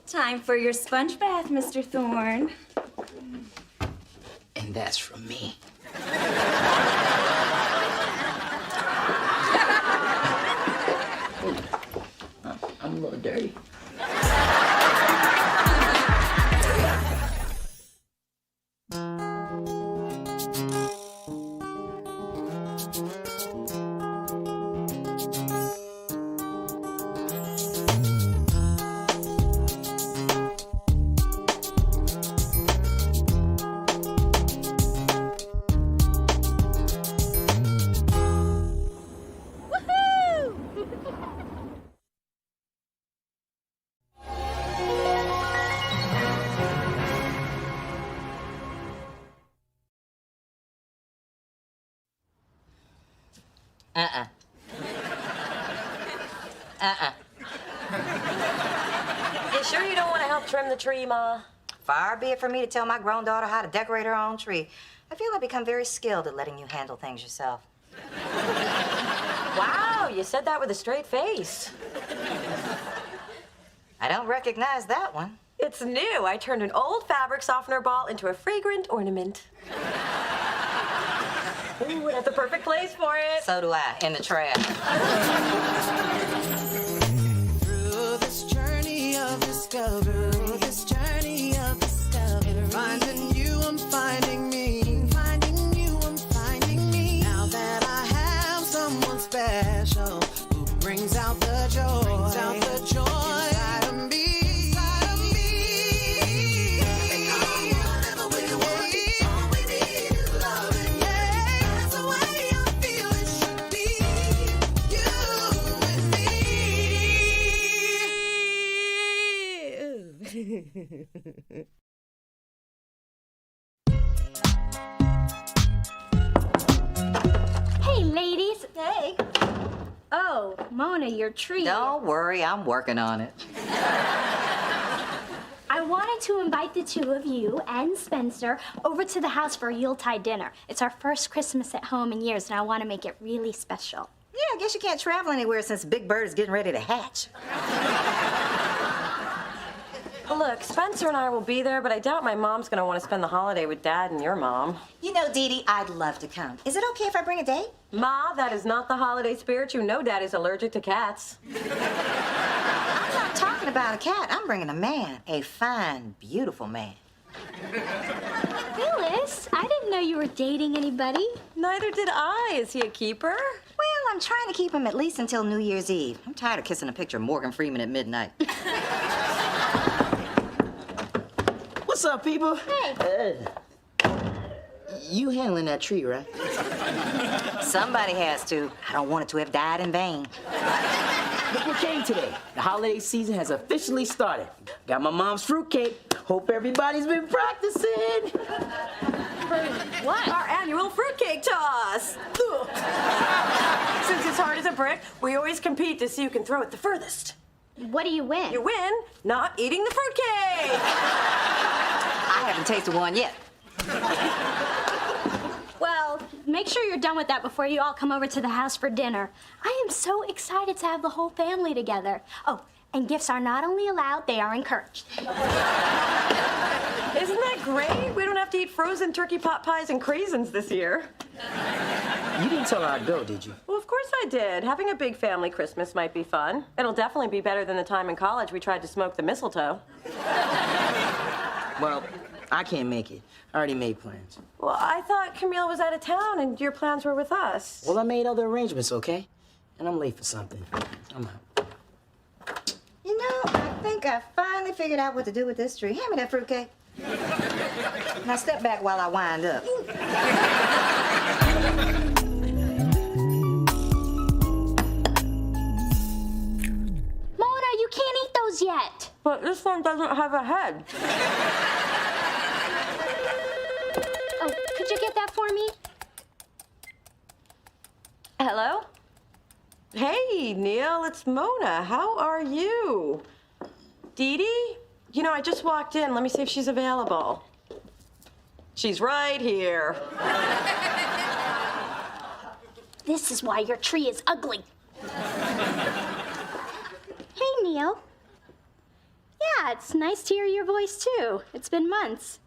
Time for your sponge bath, Mr. Thorne. And that's from me. I'm a little dirty. You sure you don't want to help trim the tree, Ma? Far be it from me to tell my grown daughter how to decorate her own tree. I feel I've become very skilled at letting you handle things yourself. Wow, you said that with a straight face. I don't recognize that one. It's new. I turned an old fabric softener ball into a fragrant ornament. Ooh, that's the perfect place for it. So do I, in the trash. Through this journey of discovery, finding you, I'm finding me. Finding you, I'm finding me. Now that I have someone special who brings out the joy, inside of me. Hey, ladies. Hey. Oh, Mona, your tree. Don't worry, I'm working on it. I wanted to invite the two of you and Spencer over to the house for a Yuletide dinner. It's our first Christmas at home in years, and I want to make it really special. Yeah, I guess you can't travel anywhere since Big Bird is getting ready to hatch. Look, Spencer and I will be there, but I doubt my mom's gonna want to spend the holiday with Dad and your mom. You know, Dee Dee, I'd love to come. Is it okay if I bring a date? Ma, that is not the holiday spirit. You know Daddy's allergic to cats. I'm not talking about a cat. I'm bringing a man. A fine, beautiful man. Phyllis, I didn't know you were dating anybody. Neither did I. Is he a keeper? Well, I'm trying to keep him at least until New Year's Eve. I'm tired of kissing a picture of Morgan Freeman at midnight. What's up, people? Hey. You handling that tree, right? Somebody has to. I don't want it to have died in vain. Look what came today. The holiday season has officially started. Got my mom's fruitcake. Hope everybody's been practicing. What? Our annual fruitcake toss. Since it's hard as a brick, we always compete to see who can throw it the furthest. What do you win? You win not eating the fruitcake. I haven't tasted one yet. Well, make sure you're done with that before you all come over to the house for dinner. I am so excited to have the whole family together. Oh, and gifts are not only allowed, they are encouraged. Isn't that great? We don't have to eat frozen turkey pot pies and craisins this year. You didn't tell her I'd go, did you? Well, of course I did. Having a big family Christmas might be fun. It'll definitely be better than the time in college we tried to smoke the mistletoe. Well, I can't make it. I already made plans. Well, I thought Camille was out of town and your plans were with us. Well, I made other arrangements, okay? And I'm late for something. I'm out. You know, I think I finally figured out what to do with this tree. Hand me that fruitcake. Now step back while I wind up. Mona, you can't eat those yet. But this one doesn't have a head. Oh, could you get that for me? Hello? Hey, Neil, it's Mona. How are you? Dee Dee? You know, I just walked in. Let me see if she's available. She's right here. This is why your tree is ugly. Hey, Neil. Yeah, it's nice to hear your voice, too. It's been months.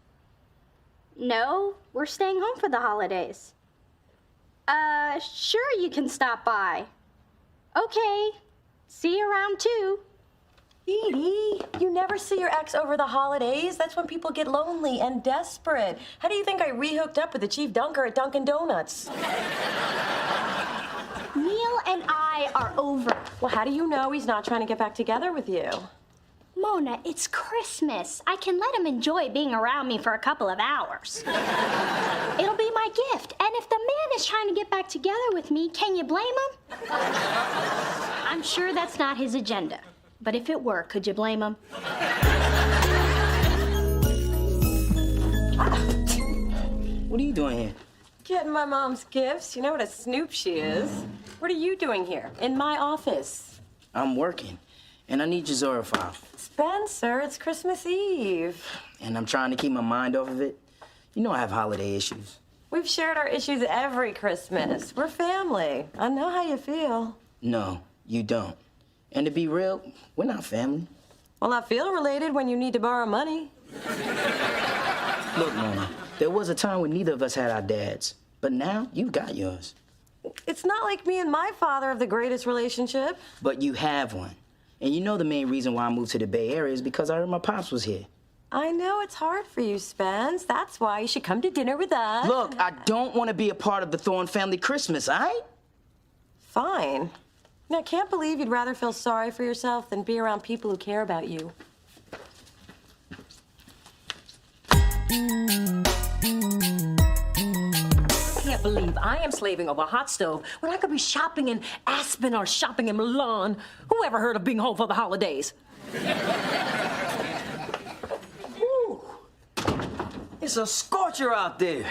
No, we're staying home for the holidays. Sure you can stop by. Okay. See you around, too. Dee Dee, you never see your ex over the holidays. That's when people get lonely and desperate. How do you think I rehooked up with the chief dunker at Dunkin' Donuts? Neil and I are over. Well, how do you know he's not trying to get back together with you? Mona, it's Christmas. I can let him enjoy being around me for a couple of hours. It'll be my gift. And if the man is trying to get back together with me, can you blame him? I'm sure that's not his agenda. But if it were, could you blame him? What are you doing here? Getting my mom's gifts. You know what a snoop she is. What are you doing here? In my office. I'm working, and I need your Zora file. Spencer, it's Christmas Eve. And I'm trying to keep my mind off of it. You know I have holiday issues. We've shared our issues every Christmas. We're family. I know how you feel. No, you don't. And to be real, we're not family. Well, I feel related when you need to borrow money. Look, Mona, there was a time when neither of us had our dads. But now, you've got yours. It's not like me and my father have the greatest relationship. But you have one. And you know the main reason why I moved to the Bay Area is because I heard my pops was here. I know it's hard for you, Spence. That's why you should come to dinner with us. Look, I don't want to be a part of the Thorne family Christmas, all right? Fine. I can't believe you'd rather feel sorry for yourself than be around people who care about you. I can't believe I am slaving over a hot stove when I could be shopping in Aspen or shopping in Milan. Who ever heard of being home for the holidays? It's a scorcher out there.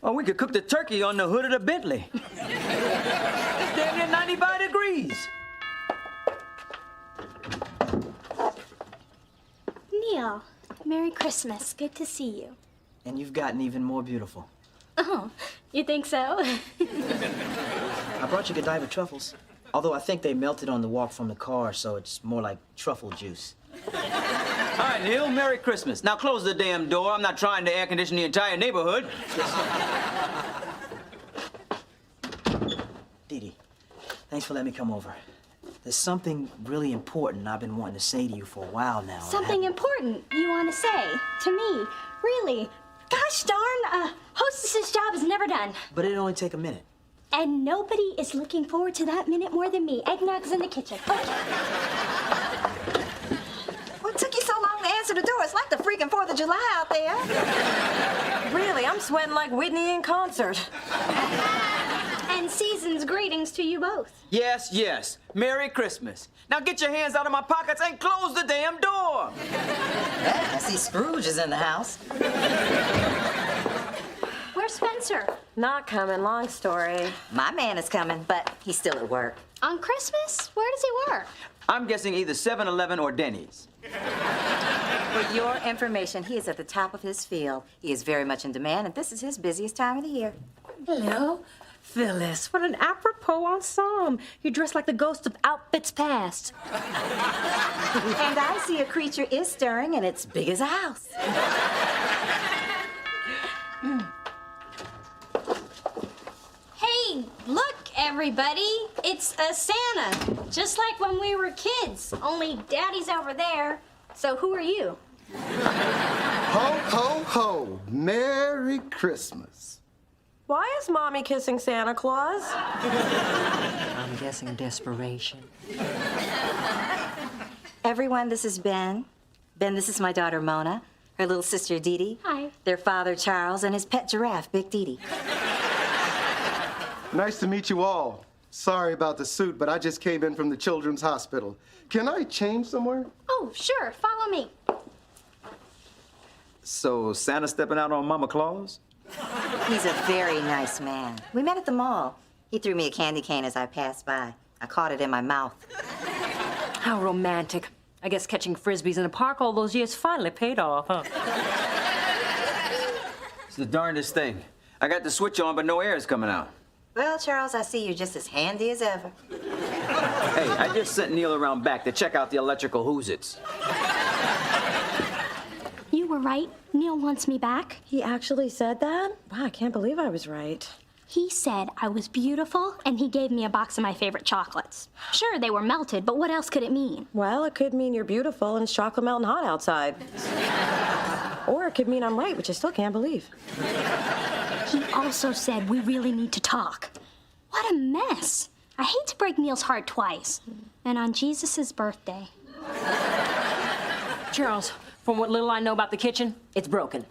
Well, we could cook the turkey on the hood of the Bentley. It's damn near 95 degrees. Neil, Merry Christmas. Good to see you. And you've gotten even more beautiful. Oh, you think so? I brought you Godiva truffles. Although I think they melted on the walk from the car, so it's more like truffle juice. All right, Neil, Merry Christmas. Now close the damn door. I'm not trying to air condition the entire neighborhood. Dee Dee, thanks for letting me come over. There's something really important I've been wanting to say to you for a while now. Something important you want to say to me? Really? Gosh darn, hostess's job is never done. But it'll only take a minute. And nobody is looking forward to that minute more than me. Eggnog's in the kitchen. Okay. What took you so long to answer the door? It's like the freaking 4th of July out there. Really, I'm sweating like Whitney in concert. And season's greetings to you both. Yes, yes. Merry Christmas. Now get your hands out of my pockets and close the damn door. Yeah, I see Scrooge is in the house. Where's Spencer? Not coming, long story. My man is coming, but he's still at work. On Christmas? Where does he work? I'm guessing either 7-Eleven or Denny's. For your information, he is at the top of his field. He is very much in demand, and this is his busiest time of the year. Hello, Phyllis. What an apropos ensemble. You dress like the ghost of outfits past. And I see a creature is stirring, and it's big as a house. Hey, look, everybody. It's a Santa. Just like when we were kids. Only Daddy's over there. So who are you? Ho, ho, ho. Merry Christmas. Why is Mommy kissing Santa Claus? I'm guessing desperation. Everyone, this is Ben. Ben, this is my daughter, Mona. Her little sister, Dee Dee. Hi. Their father, Charles, and his pet giraffe, Big Dee Dee. Nice to meet you all. Sorry about the suit, but I just came in from the Children's Hospital. Can I change somewhere? Oh, sure. Follow me. So Santa stepping out on Mama Claus? He's a very nice man. We met at the mall. He threw me a candy cane as I passed by. I caught it in my mouth. How romantic. I guess catching frisbees in the park all those years finally paid off, huh? It's the darndest thing. I got the switch on, but no air is coming out. Well, Charles, I see you're just as handy as ever. Hey, I just sent Neil around back to check out the electrical who's-its. You were right. Neil wants me back. He actually said that? Wow, I can't believe I was right. He said I was beautiful, and he gave me a box of my favorite chocolates. Sure, they were melted, but what else could it mean? Well, it could mean you're beautiful and it's chocolate melting hot outside. Or it could mean I'm right, which I still can't believe. He also said we really need to talk. What a mess. I hate to break Neil's heart twice. And on Jesus' birthday. Charles, from what little I know about the kitchen, it's broken.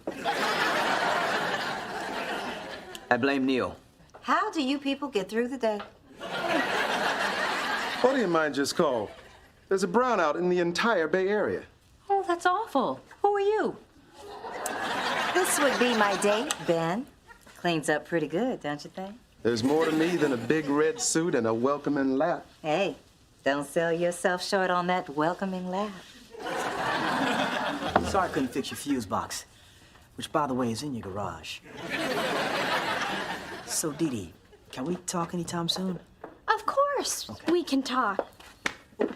I blame Neil. How do you people get through the day? What do you mind just called? There's a brownout in the entire Bay Area. Oh, that's awful. Who are you? This would be my date, Ben. Cleans up pretty good, don't you think? There's more to me than a big red suit and a welcoming laugh. Hey, don't sell yourself short on that welcoming laugh. Sorry I couldn't fix your fuse box, which, by the way, is in your garage. So, Dee Dee, can we talk anytime soon? Of course, we can talk. Go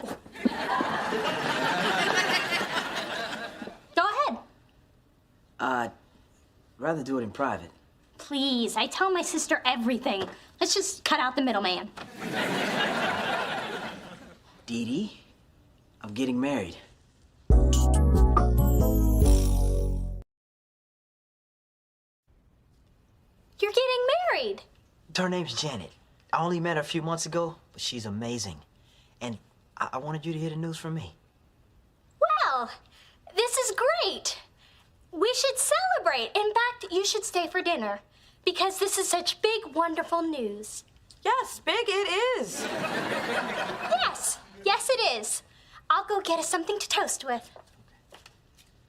ahead. Rather do it in private. Please, I tell my sister everything. Let's just cut out the middleman. Dee Dee, I'm getting married. You're getting married. Her name's Janet. I only met her a few months ago, but she's amazing. And I wanted you to hear the news from me. Well, this is great. We should celebrate. In fact, you should stay for dinner because this is such big, wonderful news. Yes, big it is. Yes, it is. I'll go get us something to toast with.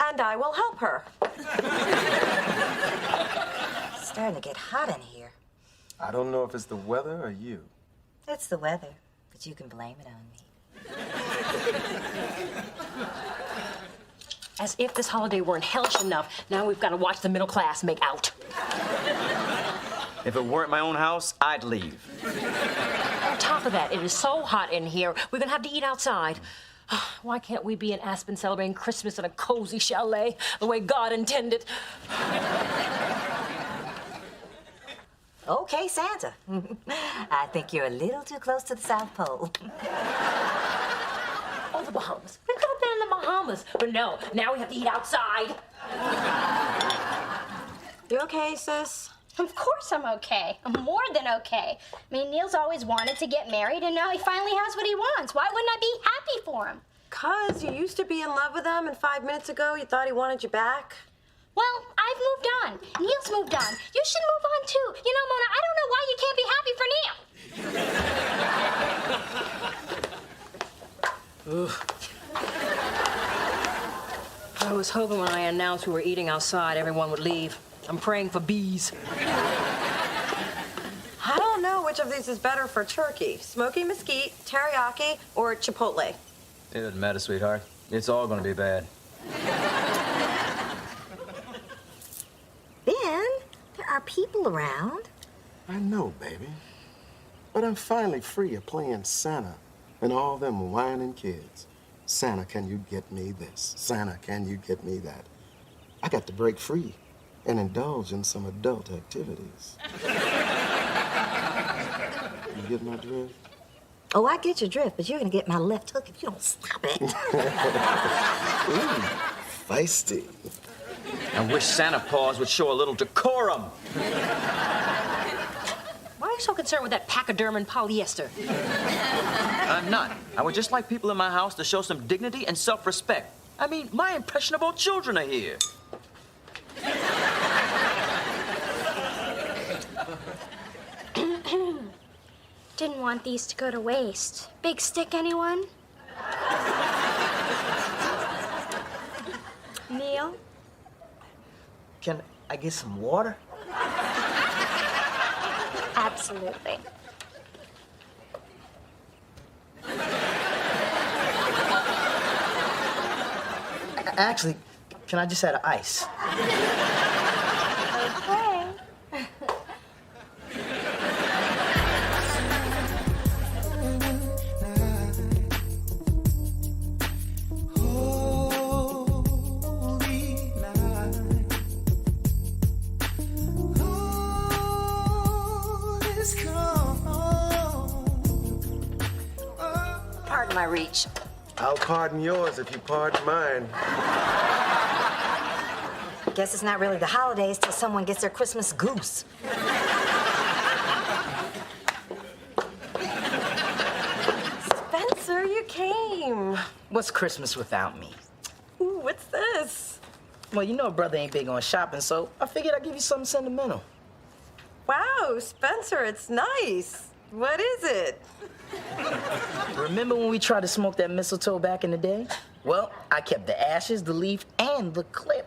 And I will help her. It's starting to get hot in here. I don't know if it's the weather or you. It's the weather, but you can blame it on me. As if this holiday weren't hellish enough, now we've got to watch the middle class make out. If it weren't my own house, I'd leave. On top of that, it is so hot in here, we're gonna have to eat outside. Why can't we be in Aspen celebrating Christmas in a cozy chalet, the way God intended? Okay, Santa. I think you're a little too close to the South Pole. Oh, the Bahamas. We could have been in the Bahamas. But no, now we have to eat outside. You okay, sis? Of course I'm okay. I'm more than okay. I mean, Neil's always wanted to get married, and now he finally has what he wants. Why wouldn't I be happy for him? 'Cause you used to be in love with him, and 5 minutes ago you thought he wanted you back. Well, I've moved on. Neil's moved on. You should move on too. You know, Mona, I don't know why you can't be happy for Neil. I was hoping when I announced we were eating outside, everyone would leave. I'm praying for bees. I don't know which of these is better for turkey. Smoky mesquite, teriyaki, or chipotle. It doesn't matter, sweetheart. It's all gonna be bad. Ben, there are people around. I know, baby. But I'm finally free of playing Santa and all them whining kids. Santa, can you get me this? Santa, can you get me that? I got to break free and indulge in some adult activities. You get my drift? Oh, I get your drift, but you're gonna get my left hook if you don't stop it. Ooh, feisty. I wish Santa Claus would show a little decorum. Why are you so concerned with that pachyderm and polyester? I'm not. I would just like people in my house to show some dignity and self-respect. I mean, my impressionable children are here. Didn't want these to go to waste. Big stick, anyone? Neil? Can I get some water? Absolutely. Actually, can I just add ice? Okay. Pardon my reach. I'll pardon yours if you pardon mine. Guess it's not really the holidays till someone gets their Christmas goose. Spencer, you came. What's Christmas without me? Ooh, what's this? Well, you know a brother ain't big on shopping, so I figured I'd give you something sentimental. Wow, Spencer, it's nice. What is it? Remember when we tried to smoke that mistletoe back in the day? Well, I kept the ashes, the leaf, and the clip.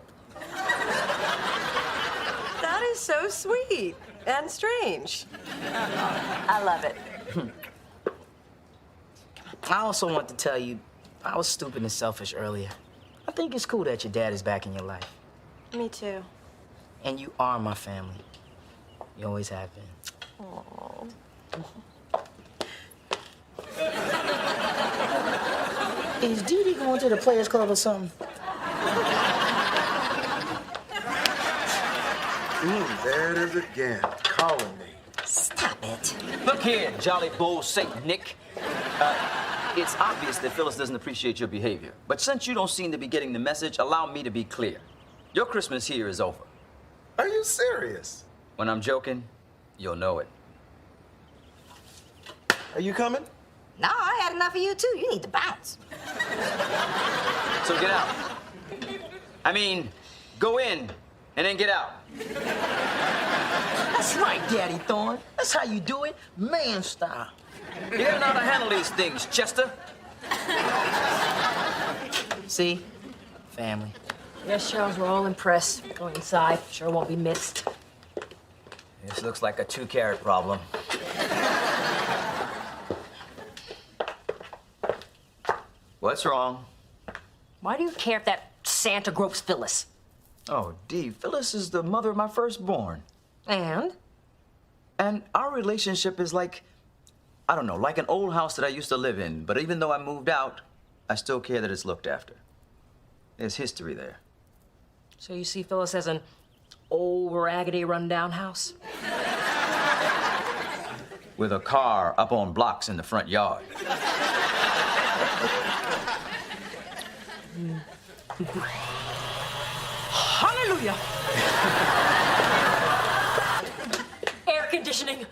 That is so sweet and strange. I love it. I also want to tell you, I was stupid and selfish earlier. I think it's cool that your dad is back in your life. Me too. And you are my family. You always have been. Aww. Is Dee Dee going to the Players Club or something? There it is again, calling me. Stop it. Look here, Jolly Bull Saint Nick. It's obvious that Phyllis doesn't appreciate your behavior. But since you don't seem to be getting the message, allow me to be clear. Your Christmas here is over. Are you serious? When I'm joking, you'll know it. Are you coming? No, I had enough of you too. You need to bounce. So get out. I mean, go in and then get out. That's right, Daddy Thorne. That's how you do it, man style. You gotta know how to handle these things, Chester. See? Family. Yes, Charles, we're all impressed. Going inside. Sure won't be missed. This looks like a 2-carat problem. What's wrong? Why do you care if that Santa gropes Phyllis? Oh, Dee, Phyllis is the mother of my firstborn. And? And our relationship is like, I don't know, like an old house that I used to live in. But even though I moved out, I still care that it's looked after. There's history there. So you see Phyllis as an old, raggedy, rundown house? with a car up on blocks in the front yard. Hallelujah! Air conditioning.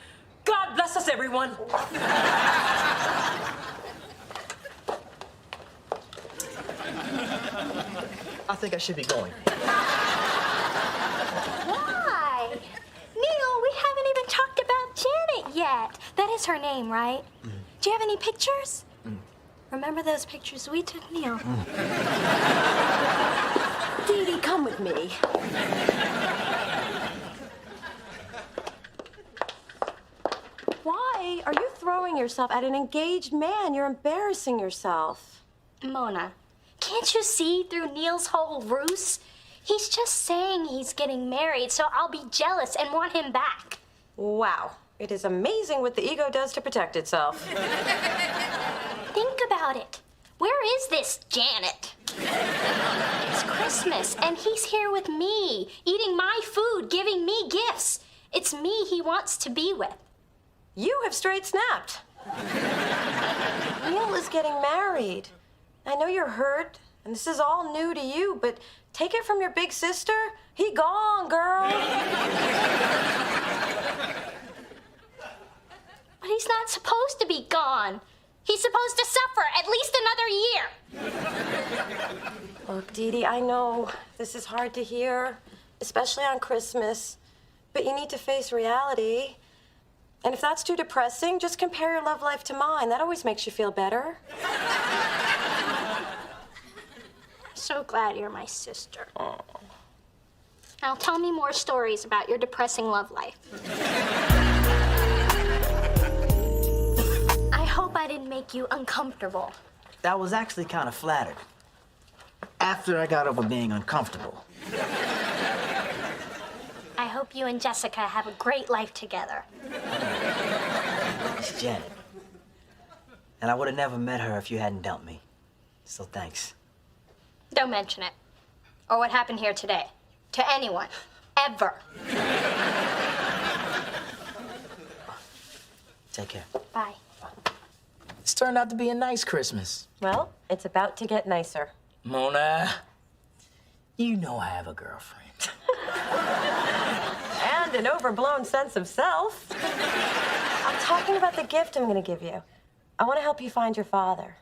God bless us, everyone. I think I should be going. Why? Neil, we haven't even talked about Janet yet. That is her name, right? Do you have any pictures? Remember those pictures we took, Neil? Dee Dee, come with me. Why are you throwing yourself at an engaged man? You're embarrassing yourself. Mona, can't you see through Neil's whole ruse? He's just saying he's getting married, so I'll be jealous and want him back. Wow. It is amazing what the ego does to protect itself. Think about it. Where is this Janet? It's Christmas, and he's here with me, eating my food, giving me gifts. It's me he wants to be with. You have straight snapped. Neil is getting married. I know you're hurt, and this is all new to you, but take it from your big sister. He gone, girl. But he's not supposed to be gone. He's supposed to suffer at least another year. Look, Dee Dee, I know this is hard to hear, especially on Christmas, but you need to face reality. And if that's too depressing, just compare your love life to mine. That always makes you feel better. So glad you're my sister. Now tell me more stories about your depressing love life. I hope I didn't make you uncomfortable. I was actually kind of flattered. After I got over being uncomfortable. I hope you and Jessica have a great life together. It's Janet. And I would have never met her if you hadn't dumped me. So thanks. Don't mention it. Or what happened here today. To anyone. Ever. Take care. Bye. It's turned out to be a nice Christmas. Well, it's about to get nicer. Mona, you know I have a girlfriend. And an overblown sense of self. I'm talking about the gift I'm gonna give you. I want to help you find your father.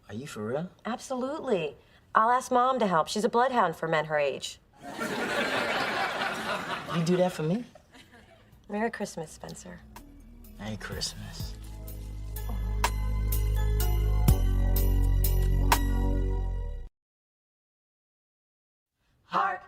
Are you for real? Absolutely. I'll ask Mom to help. She's a bloodhound for men her age. You do that for me? Merry Christmas, Spencer. Merry Christmas. Hark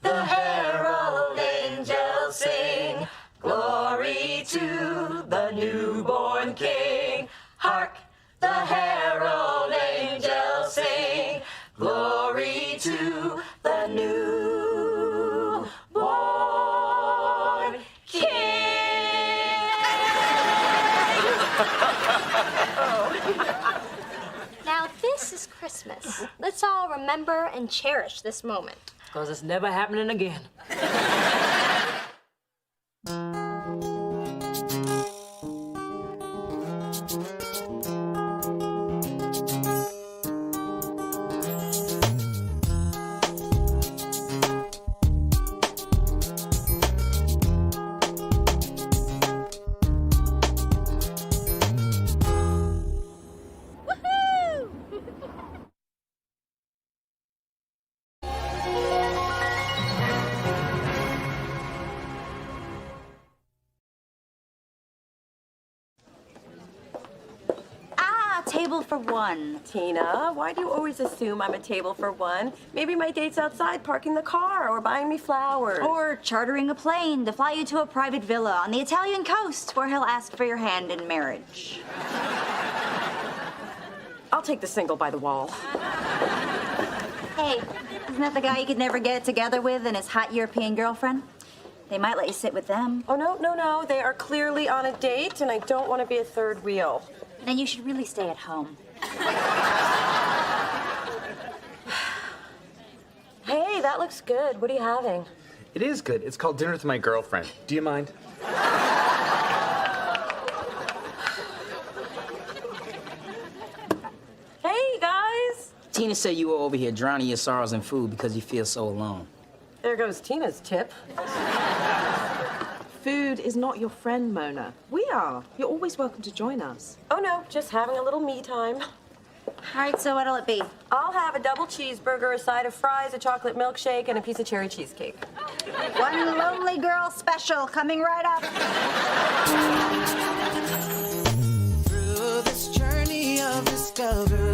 the herald angels sing, glory to the newborn King. Hark the herald angels sing, glory to the newborn King. Now this is Christmas. Let's all remember and cherish this moment. Because it's never happening again. Table for one. Tina, why do you always assume I'm a table for one? Maybe my date's outside parking the car or buying me flowers. Or chartering a plane to fly you to a private villa on the Italian coast where he'll ask for your hand in marriage. I'll take the single by the wall. Hey, isn't that the guy you could never get it together with and his hot European girlfriend? They might let you sit with them. Oh, no. They are clearly on a date, and I don't want to be a third wheel. Then you should really stay at home. Hey, that looks good. What are you having? It is good. It's called Dinner with My Girlfriend. Do you mind? Tina said you were over here drowning your sorrows in food because you feel so alone. There goes Tina's tip. Food is not your friend, Mona. We are. You're always welcome to join us. Oh, no, just having a little me time. All right, so what'll it be? I'll have a double cheeseburger, a side of fries, a chocolate milkshake, and a piece of cherry cheesecake. One lonely girl special coming right up. Through this journey of discovery,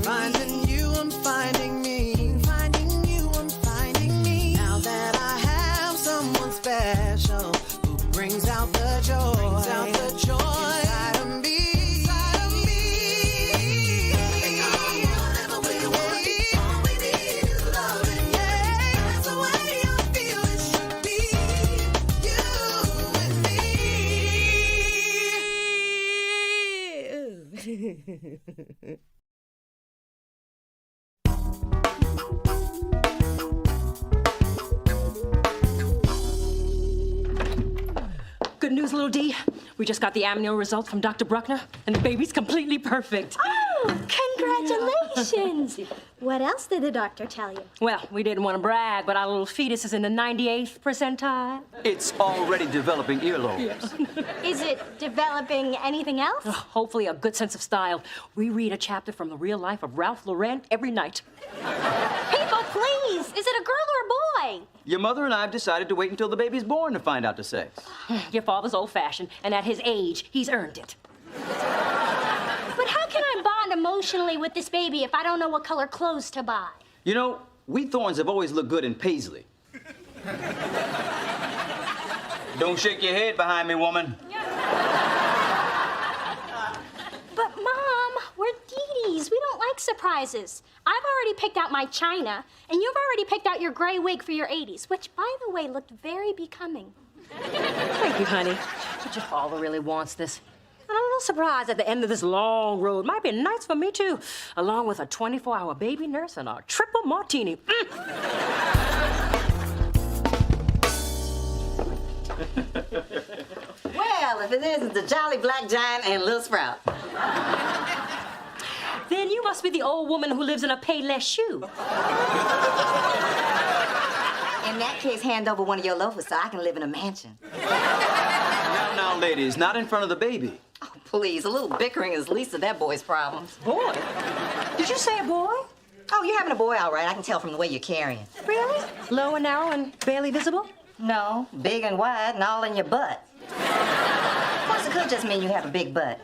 finding you, I'm finding me. Finding you, I'm finding me. Now that I have someone special who brings out the joy, inside of me. Good news, little D. We just got the amnio results from Dr. Bruckner, and the baby's completely perfect. Oh, congratulations! What else did the doctor tell you? Well, we didn't want to brag, but our little fetus is in the 98th percentile. It's already developing earlobes. Yes. Is it developing anything else? Hopefully a good sense of style. We read a chapter from the real life of Ralph Lauren every night. People, please! Is it a girl or a boy? Your mother and I have decided to wait until the baby's born to find out the sex. Your father's old-fashioned, and at his age, he's earned it. But how can I bond emotionally with this baby if I don't know what color clothes to buy? You know, we Thorns have always looked good in paisley. Don't shake your head behind me, woman. But, Mom, we're Dee-Dees. We don't like surprises. I've already picked out my china, and you've already picked out your gray wig for your 80s, which, by the way, looked very becoming. Thank you, honey. But your father really wants this. And I'm a little surprised at the end of this long road. Might be nice for me, too, along with a 24-hour baby nurse and a triple martini. Well, if it isn't the Jolly Black Giant and Lil Sprout. Then you must be the old woman who lives in a Payless shoe. In that case, hand over one of your loafers so I can live in a mansion. Now, ladies, not in front of the baby. Oh, please, a little bickering is least of that boy's problems. Boy? Did you say a boy? Oh, you're having a boy, all right. I can tell from the way you're carrying. Really? Low and narrow and barely visible? No, big and wide and all in your butt. Of course, it could just mean you have a big butt.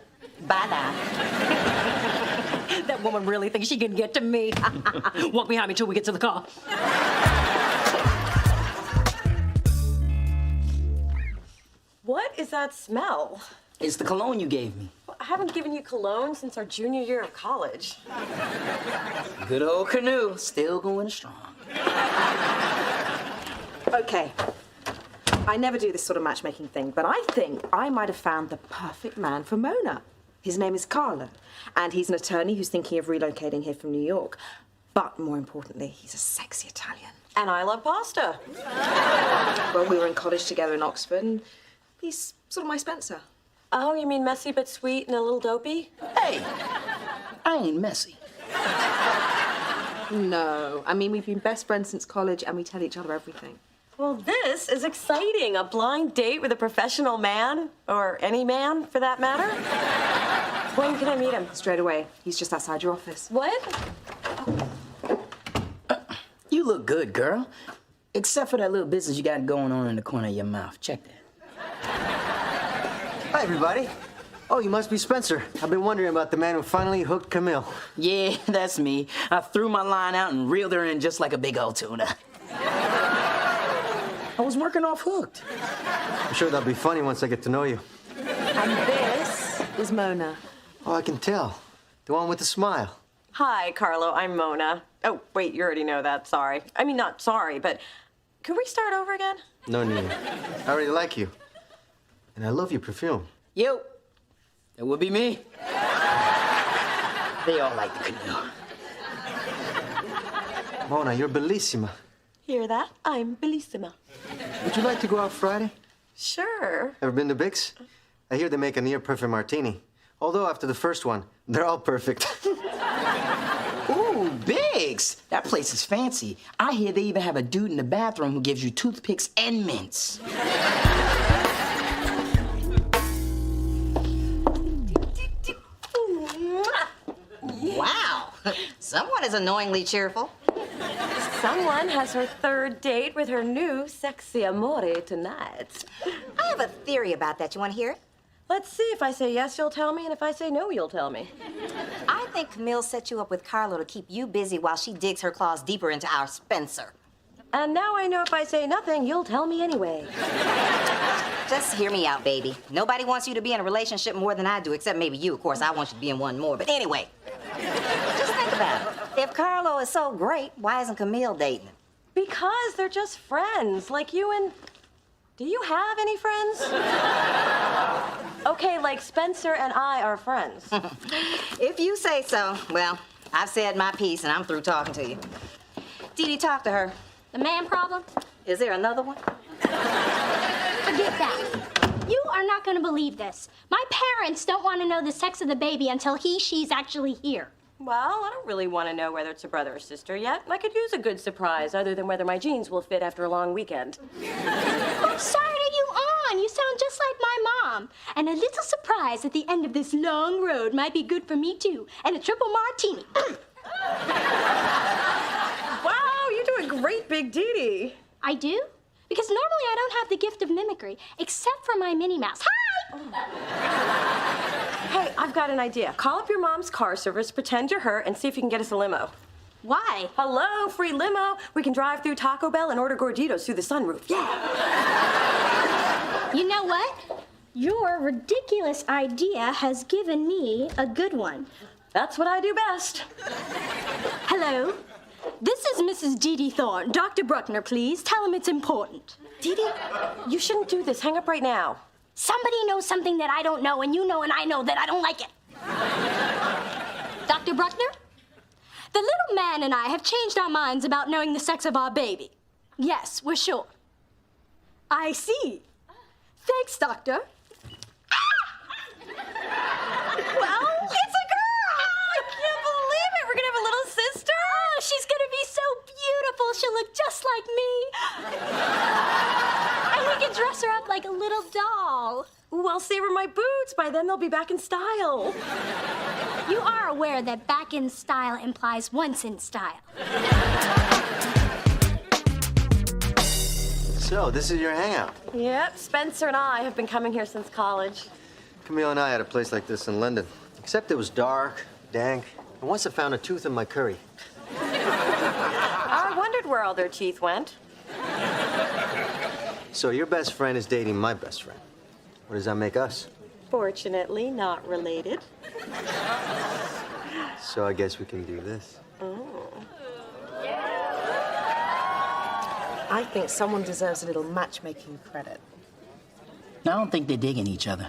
Bye now. That woman really thinks she can get to me. Walk behind me till we get to the car. What is that smell? It's the cologne you gave me. I haven't given you cologne since our junior year of college. Good old Canoe, still going strong. Okay. I never do this sort of matchmaking thing, but I think I might have found the perfect man for Mona. His name is Carlo, and he's an attorney who's thinking of relocating here from New York. But more importantly, he's a sexy Italian. And I love pasta. Well, we were in college together in Oxford, and he's sort of my Spencer. Oh, you mean messy but sweet and a little dopey? Hey, I ain't messy. No, I mean, we've been best friends since college, and we tell each other everything. Well, this is exciting. A blind date with a professional man, or any man, for that matter. When can I meet him? Straight away. He's just outside your office. What? You look good, girl. Except for that little business you got going on in the corner of your mouth. Check that. Hi, everybody. Oh, you must be Spencer. I've been wondering about the man who finally hooked Camille. Yeah, that's me. I threw my line out and reeled her in just like a big old tuna. I was working off Hooked. I'm sure that'll be funny once I get to know you. And this is Mona. Oh, I can tell. The one with the smile. Hi, Carlo. I'm Mona. Oh, wait, you already know that. Sorry. I mean, not sorry, but could we start over again? No need. I already like you. And I love your perfume. Yo, that would be me. They all like the Canoe. Mona, you're bellissima. Hear that? I'm bellissima. Would you like to go out Friday? Sure. Ever been to Bix? I hear they make a near-perfect martini. Although after the first one, they're all perfect. Ooh, Biggs! That place is fancy. I hear they even have a dude in the bathroom who gives you toothpicks and mints. Wow. Someone is annoyingly cheerful. Someone has her third date with her new sexy amore tonight. I have a theory about that. You want to hear it? Let's see. If I say yes, you'll tell me, and if I say no, you'll tell me. I think Camille set you up with Carlo to keep you busy while she digs her claws deeper into our Spencer. And now I know if I say nothing, you'll tell me anyway. Just hear me out, baby. Nobody wants you to be in a relationship more than I do, except maybe you. Of course, I want you to be in one more. But anyway, just think about it. If Carlo is so great, why isn't Camille dating him? Because they're just friends, like you and... Do you have any friends? Okay, like Spencer and I are friends. If you say so. Well, I've said my piece, and I'm through talking to you. Dee Dee, talk to her. The man problem? Is there another one? Forget that. You are not going to believe this. My parents don't want to know the sex of the baby until she's actually here. Well, I don't really want to know whether it's a brother or sister yet. I could use a good surprise, other than whether my jeans will fit after a long weekend. What side are you on? You sound just like my mom. And a little surprise at the end of this long road might be good for me, too. And a triple martini. Wow, you do a great Big Dee Dee. I do? Because normally I don't have the gift of mimicry, except for my Minnie Mouse. Hi! Hey, I've got an idea. Call up your mom's car service, pretend you're her, and see if you can get us a limo. Why? Hello, free limo. We can drive through Taco Bell and order gorditos through the sunroof. Yeah! You know what? Your ridiculous idea has given me a good one. That's what I do best. Hello? This is Mrs. Dee Dee Thorne. Dr. Bruckner, please. Tell him it's important. Dee Dee, you shouldn't do this. Hang up right now. Somebody knows something that I don't know, and you know and I know that I don't like it. Dr. Bruckner? The little man and I have changed our minds about knowing the sex of our baby. Yes, we're sure. I see. Thanks, Doctor. Well, it's a girl! I can't believe it. We're gonna have a little sister. Oh, she's gonna be so beautiful. She'll look just like me. And we can dress her up like a little doll. Ooh, I'll save her my boots. By then they'll be back in style. You are aware that back in style implies once in style. So, this is your hangout. Yep, Spencer and I have been coming here since college. Camille and I had a place like this in London. Except it was dark, dank, and once I found a tooth in my curry. I wondered where all their teeth went. So your best friend is dating my best friend. What does that make us? Fortunately, not related. So I guess we can do this. I think someone deserves a little matchmaking credit. I don't think they're digging each other.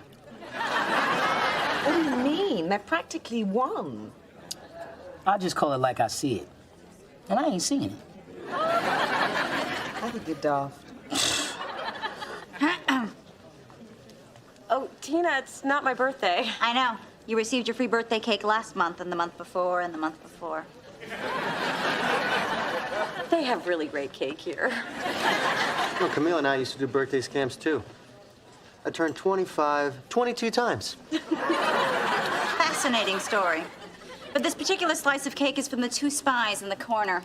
What do you mean? They're practically one. I'll just call it like I see it. And I ain't seeing it. I think you're daft. Oh, Tina, it's not my birthday. I know. You received your free birthday cake last month, and the month before, and the month before. They have really great cake here. Well, Camille and I used to do birthday scams too. I turned 25, 22 times. Fascinating story. But this particular slice of cake is from the two spies in the corner.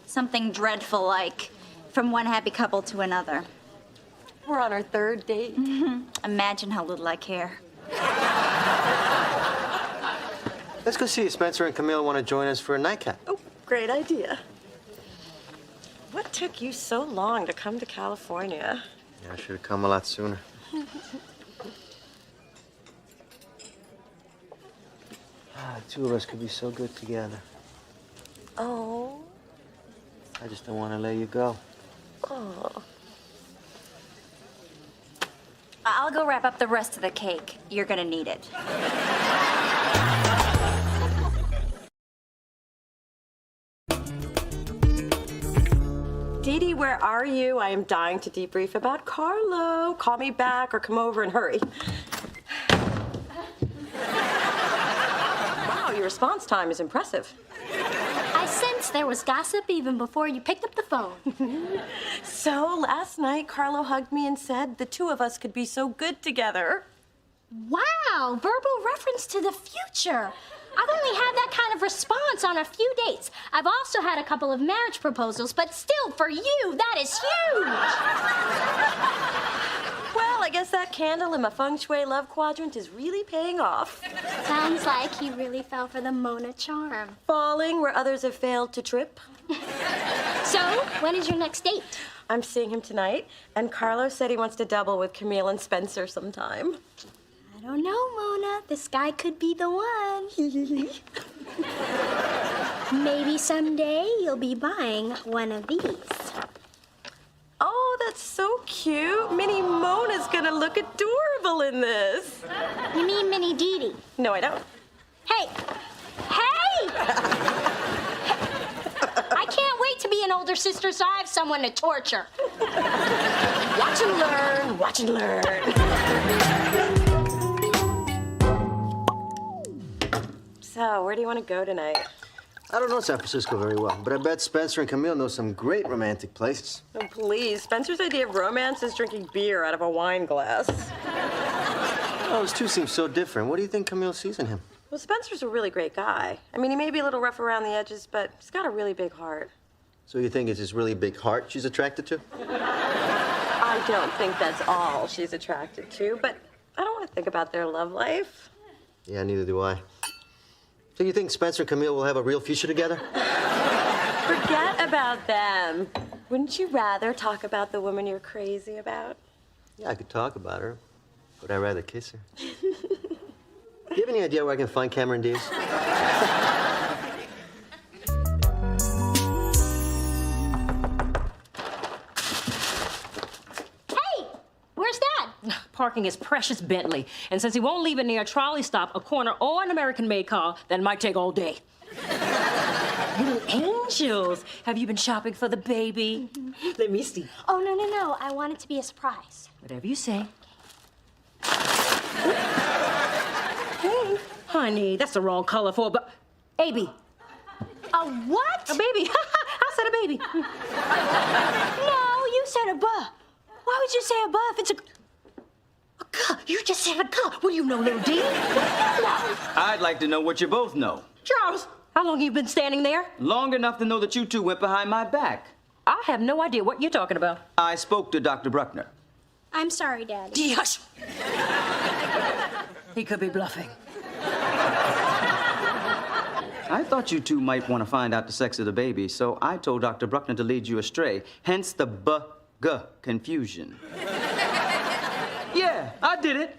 Something dreadful like from one happy couple to another. We're on our third date. Imagine how little I care. Let's go see if Spencer and Camille want to join us for a nightcap. Oh, great idea. What took you so long to come to California? Yeah, I should have come a lot sooner. The two of us could be so good together. Oh. I just don't want to let you go. Oh. I'll go wrap up the rest of the cake. You're gonna need it. Dee Dee, where are you? I am dying to debrief about Carlo. Call me back or come over and hurry. response time is impressive. I sensed there was gossip even before you picked up the phone. So last night, Carlo hugged me and said the two of us could be so good together. Wow, verbal reference to the future. I've only had that kind of response on a few dates. I've also had a couple of marriage proposals, but still, for you, that is huge. Well, I guess that candle in my feng shui love quadrant is really paying off. Sounds like he really fell for the Mona charm. Falling where others have failed to trip. So, when is your next date? I'm seeing him tonight, and Carlo said he wants to double with Camille and Spencer sometime. I don't know, Mona. This guy could be the one. Maybe someday you'll be buying one of these. Oh, that's so cute. Mini Mona's gonna look adorable in this. You mean Mini Dee Dee? No, I don't. Hey! Hey! I can't wait to be an older sister so I have someone to torture. Watch and learn, watch and learn. So, where do you want to go tonight? I don't know San Francisco very well, but I bet Spencer and Camille know some great romantic places. Oh, please. Spencer's idea of romance is drinking beer out of a wine glass. Oh, those two seem so different. What do you think Camille sees in him? Well, Spencer's a really great guy. I mean, he may be a little rough around the edges, but he's got a really big heart. So you think it's his really big heart she's attracted to? I don't think that's all she's attracted to, but I don't want to think about their love life. Yeah, neither do I. So you think Spencer and Camille will have a real future together? Forget about them. Wouldn't you rather talk about the woman you're crazy about? Yeah, I could talk about her, but I'd rather kiss her. Do you have any idea where I can find Cameron Diaz? Where's Dad? Parking his precious Bentley. And since he won't leave it near a trolley stop, a corner, or an American-made car, that might take all day. Little angels. Have you been shopping for the baby? Let me see. Oh, no. I want it to be a surprise. Whatever you say. Hey, honey, that's the wrong color for a baby. A what? A baby. I said a baby. No, you said a buh. Why would you say a buh if it's a car? You just said a car. What do you know, little D? I'd like to know what you both know. Charles, how long have you been standing there? Long enough to know that you two went behind my back. I have no idea what you're talking about. I spoke to Dr. Bruckner. I'm sorry, Daddy. Hush. He could be bluffing. I thought you two might want to find out the sex of the baby, so I told Dr. Bruckner to lead you astray, hence the B-G confusion. Yeah, I did it.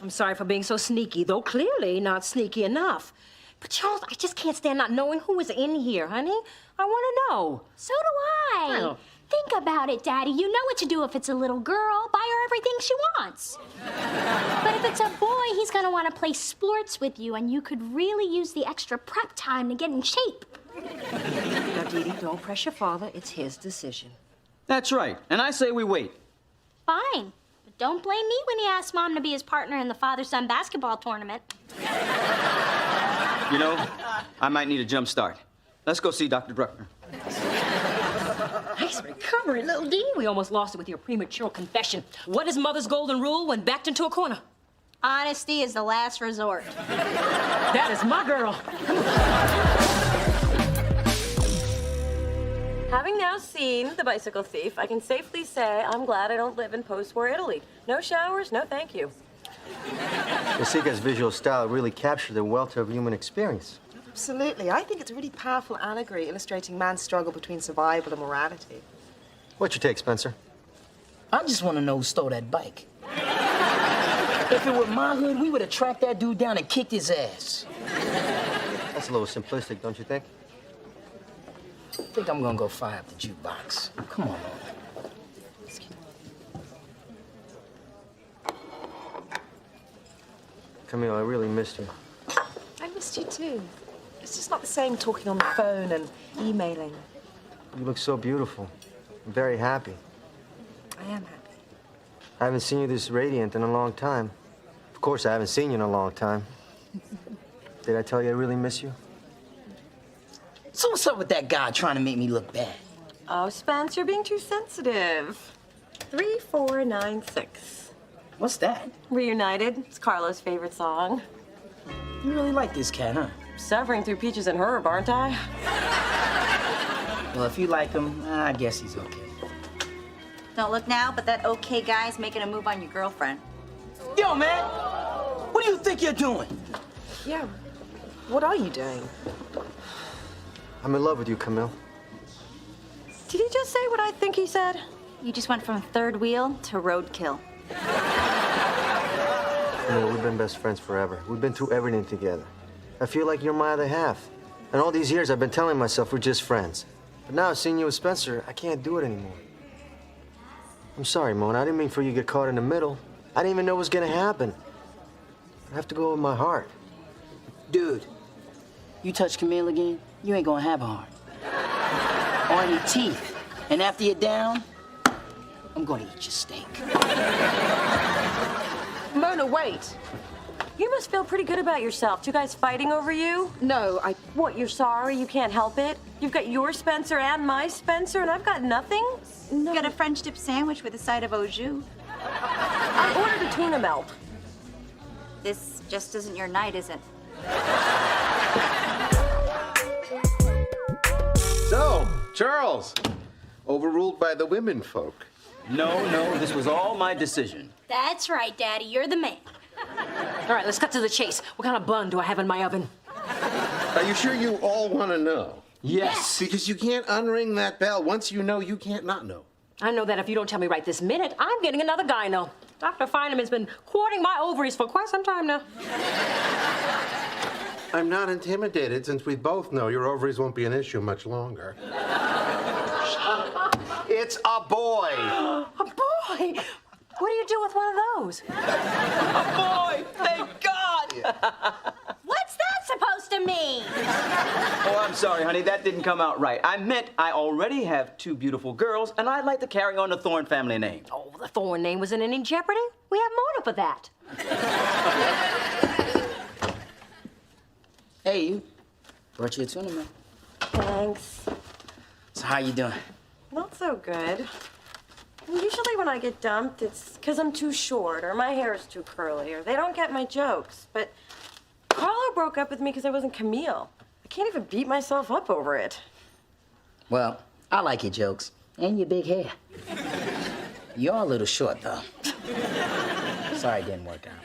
I'm sorry for being so sneaky, though clearly not sneaky enough. But Charles, I just can't stand not knowing who is in here, honey. I want to know. So do I. Oh. Think about it, Daddy. You know what to do if it's a little girl. Buy her everything she wants. But if it's a boy, he's going to want to play sports with you, and you could really use the extra prep time to get in shape. Now, Dee Dee, don't press your father. It's his decision. That's right, and I say we wait. Fine. But don't blame me when he asked Mom to be his partner in the father-son basketball tournament. You know, I might need a jump start. Let's go see Dr. Bruckner. Nice recovery, little D. We almost lost it with your premature confession. What is Mother's golden rule when backed into a corner? Honesty is the last resort. That is my girl. Having now seen The Bicycle Thief, I can safely say I'm glad I don't live in post-war Italy. No showers, no thank you. Nasica's visual style really captured the welter of human experience. Absolutely. I think it's a really powerful allegory illustrating man's struggle between survival and morality. What's your take, Spencer? I just want to know who stole that bike. If it were my hood, we would have tracked that dude down and kicked his ass. That's a little simplistic, don't you think? I think I'm gonna go fire up the jukebox. Come on, Mona. Camille, I really missed you. I missed you too. It's just not the same talking on the phone and emailing. You look so beautiful. I'm very happy. I am happy. I haven't seen you this radiant in a long time. Of course, I haven't seen you in a long time. Did I tell you I really miss you? So what's up with that guy trying to make me look bad? Oh, Spence, you're being too sensitive. 3496. What's that? Reunited. It's Carlo's favorite song. You really like this cat, huh? Suffering through Peaches and Herb, aren't I? Well, if you like him, I guess he's okay. Don't look now, but that okay guy's making a move on your girlfriend. Yo, man! What do you think you're doing? Yeah. What are you doing? I'm in love with you, Camille. Did he just say what I think he said? You just went from third wheel to roadkill. Camille, we've been best friends forever. We've been through everything together. I feel like you're my other half. And all these years I've been telling myself we're just friends. But now seeing you with Spencer, I can't do it anymore. I'm sorry, Mona. I didn't mean for you to get caught in the middle. I didn't even know it was gonna happen. I have to go with my heart. Dude, you touch Camille again, you ain't gonna have a heart. Or any teeth. And after you're down, I'm gonna eat your steak. Mona, wait. You must feel pretty good about yourself. Two guys fighting over you? No, What, you're sorry? You can't help it? You've got your Spencer and my Spencer, and I've got nothing? No. Got a French dip sandwich with a side of au jus. I ordered a tuna melt. This just isn't your night, is it? So, Charles, overruled by the women folk. No, this was all my decision. That's right, Daddy. You're the man. All right, let's cut to the chase. What kind of bun do I have in my oven? Are you sure you all want to know? Yes. Because you can't unring that bell. Once you know, you can't not know. I know that if you don't tell me right this minute, I'm getting another gyno. Dr. Feineman's been courting my ovaries for quite some time now. I'm not intimidated since we both know your ovaries won't be an issue much longer. It's a boy. A boy? What do you do with one of those? A boy! Thank God! What's that supposed to mean? Oh, I'm sorry, honey. That didn't come out right. I meant I already have two beautiful girls, and I'd like to carry on the Thorne family name. Oh, the Thorne name wasn't in any jeopardy. We have Mona for that. Hey, you. Brought you a tuna, man. Thanks. So how you doing? Not so good. Usually when I get dumped, it's because I'm too short, or my hair is too curly, or they don't get my jokes. But Carlo broke up with me because I wasn't Camille. I can't even beat myself up over it. Well, I like your jokes. And your big hair. You're a little short, though. Sorry it didn't work out.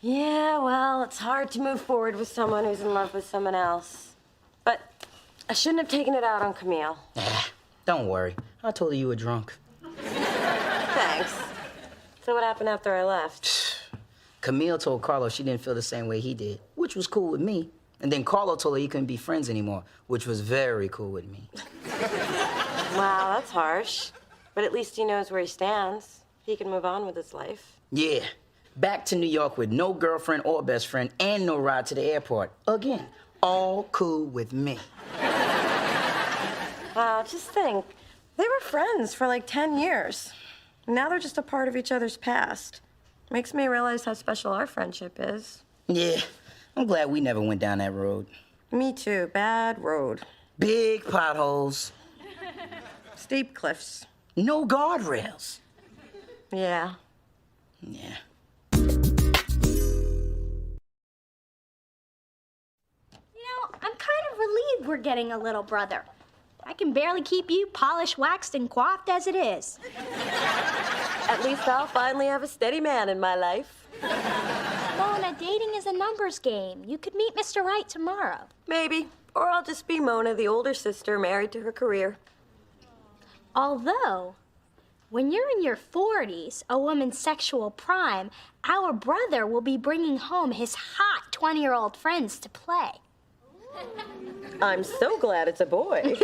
Yeah, well, it's hard to move forward with someone who's in love with someone else. But I shouldn't have taken it out on Camille. Don't worry. I told her you were drunk. Thanks. So what happened after I left? Camille told Carlo she didn't feel the same way he did, which was cool with me. And then Carlo told her he couldn't be friends anymore, which was very cool with me. Wow, that's harsh. But at least he knows where he stands. He can move on with his life. Yeah. Back to New York with no girlfriend or best friend and no ride to the airport. Again, all cool with me. Wow, just think. They were friends for like 10 years. Now they're just a part of each other's past. Makes me realize how special our friendship is. Yeah, I'm glad we never went down that road. Me too. Bad road. Big potholes. Steep cliffs. No guardrails. Yeah. Yeah. I'm kind of relieved we're getting a little brother. I can barely keep you polished, waxed, and coiffed as it is. At least I'll finally have a steady man in my life. Mona, dating is a numbers game. You could meet Mr. Right tomorrow. Maybe. Or I'll just be Mona, the older sister, married to her career. Although, when you're in your 40s, a woman's sexual prime, our brother will be bringing home his hot 20-year-old friends to play. I'm so glad it's a boy.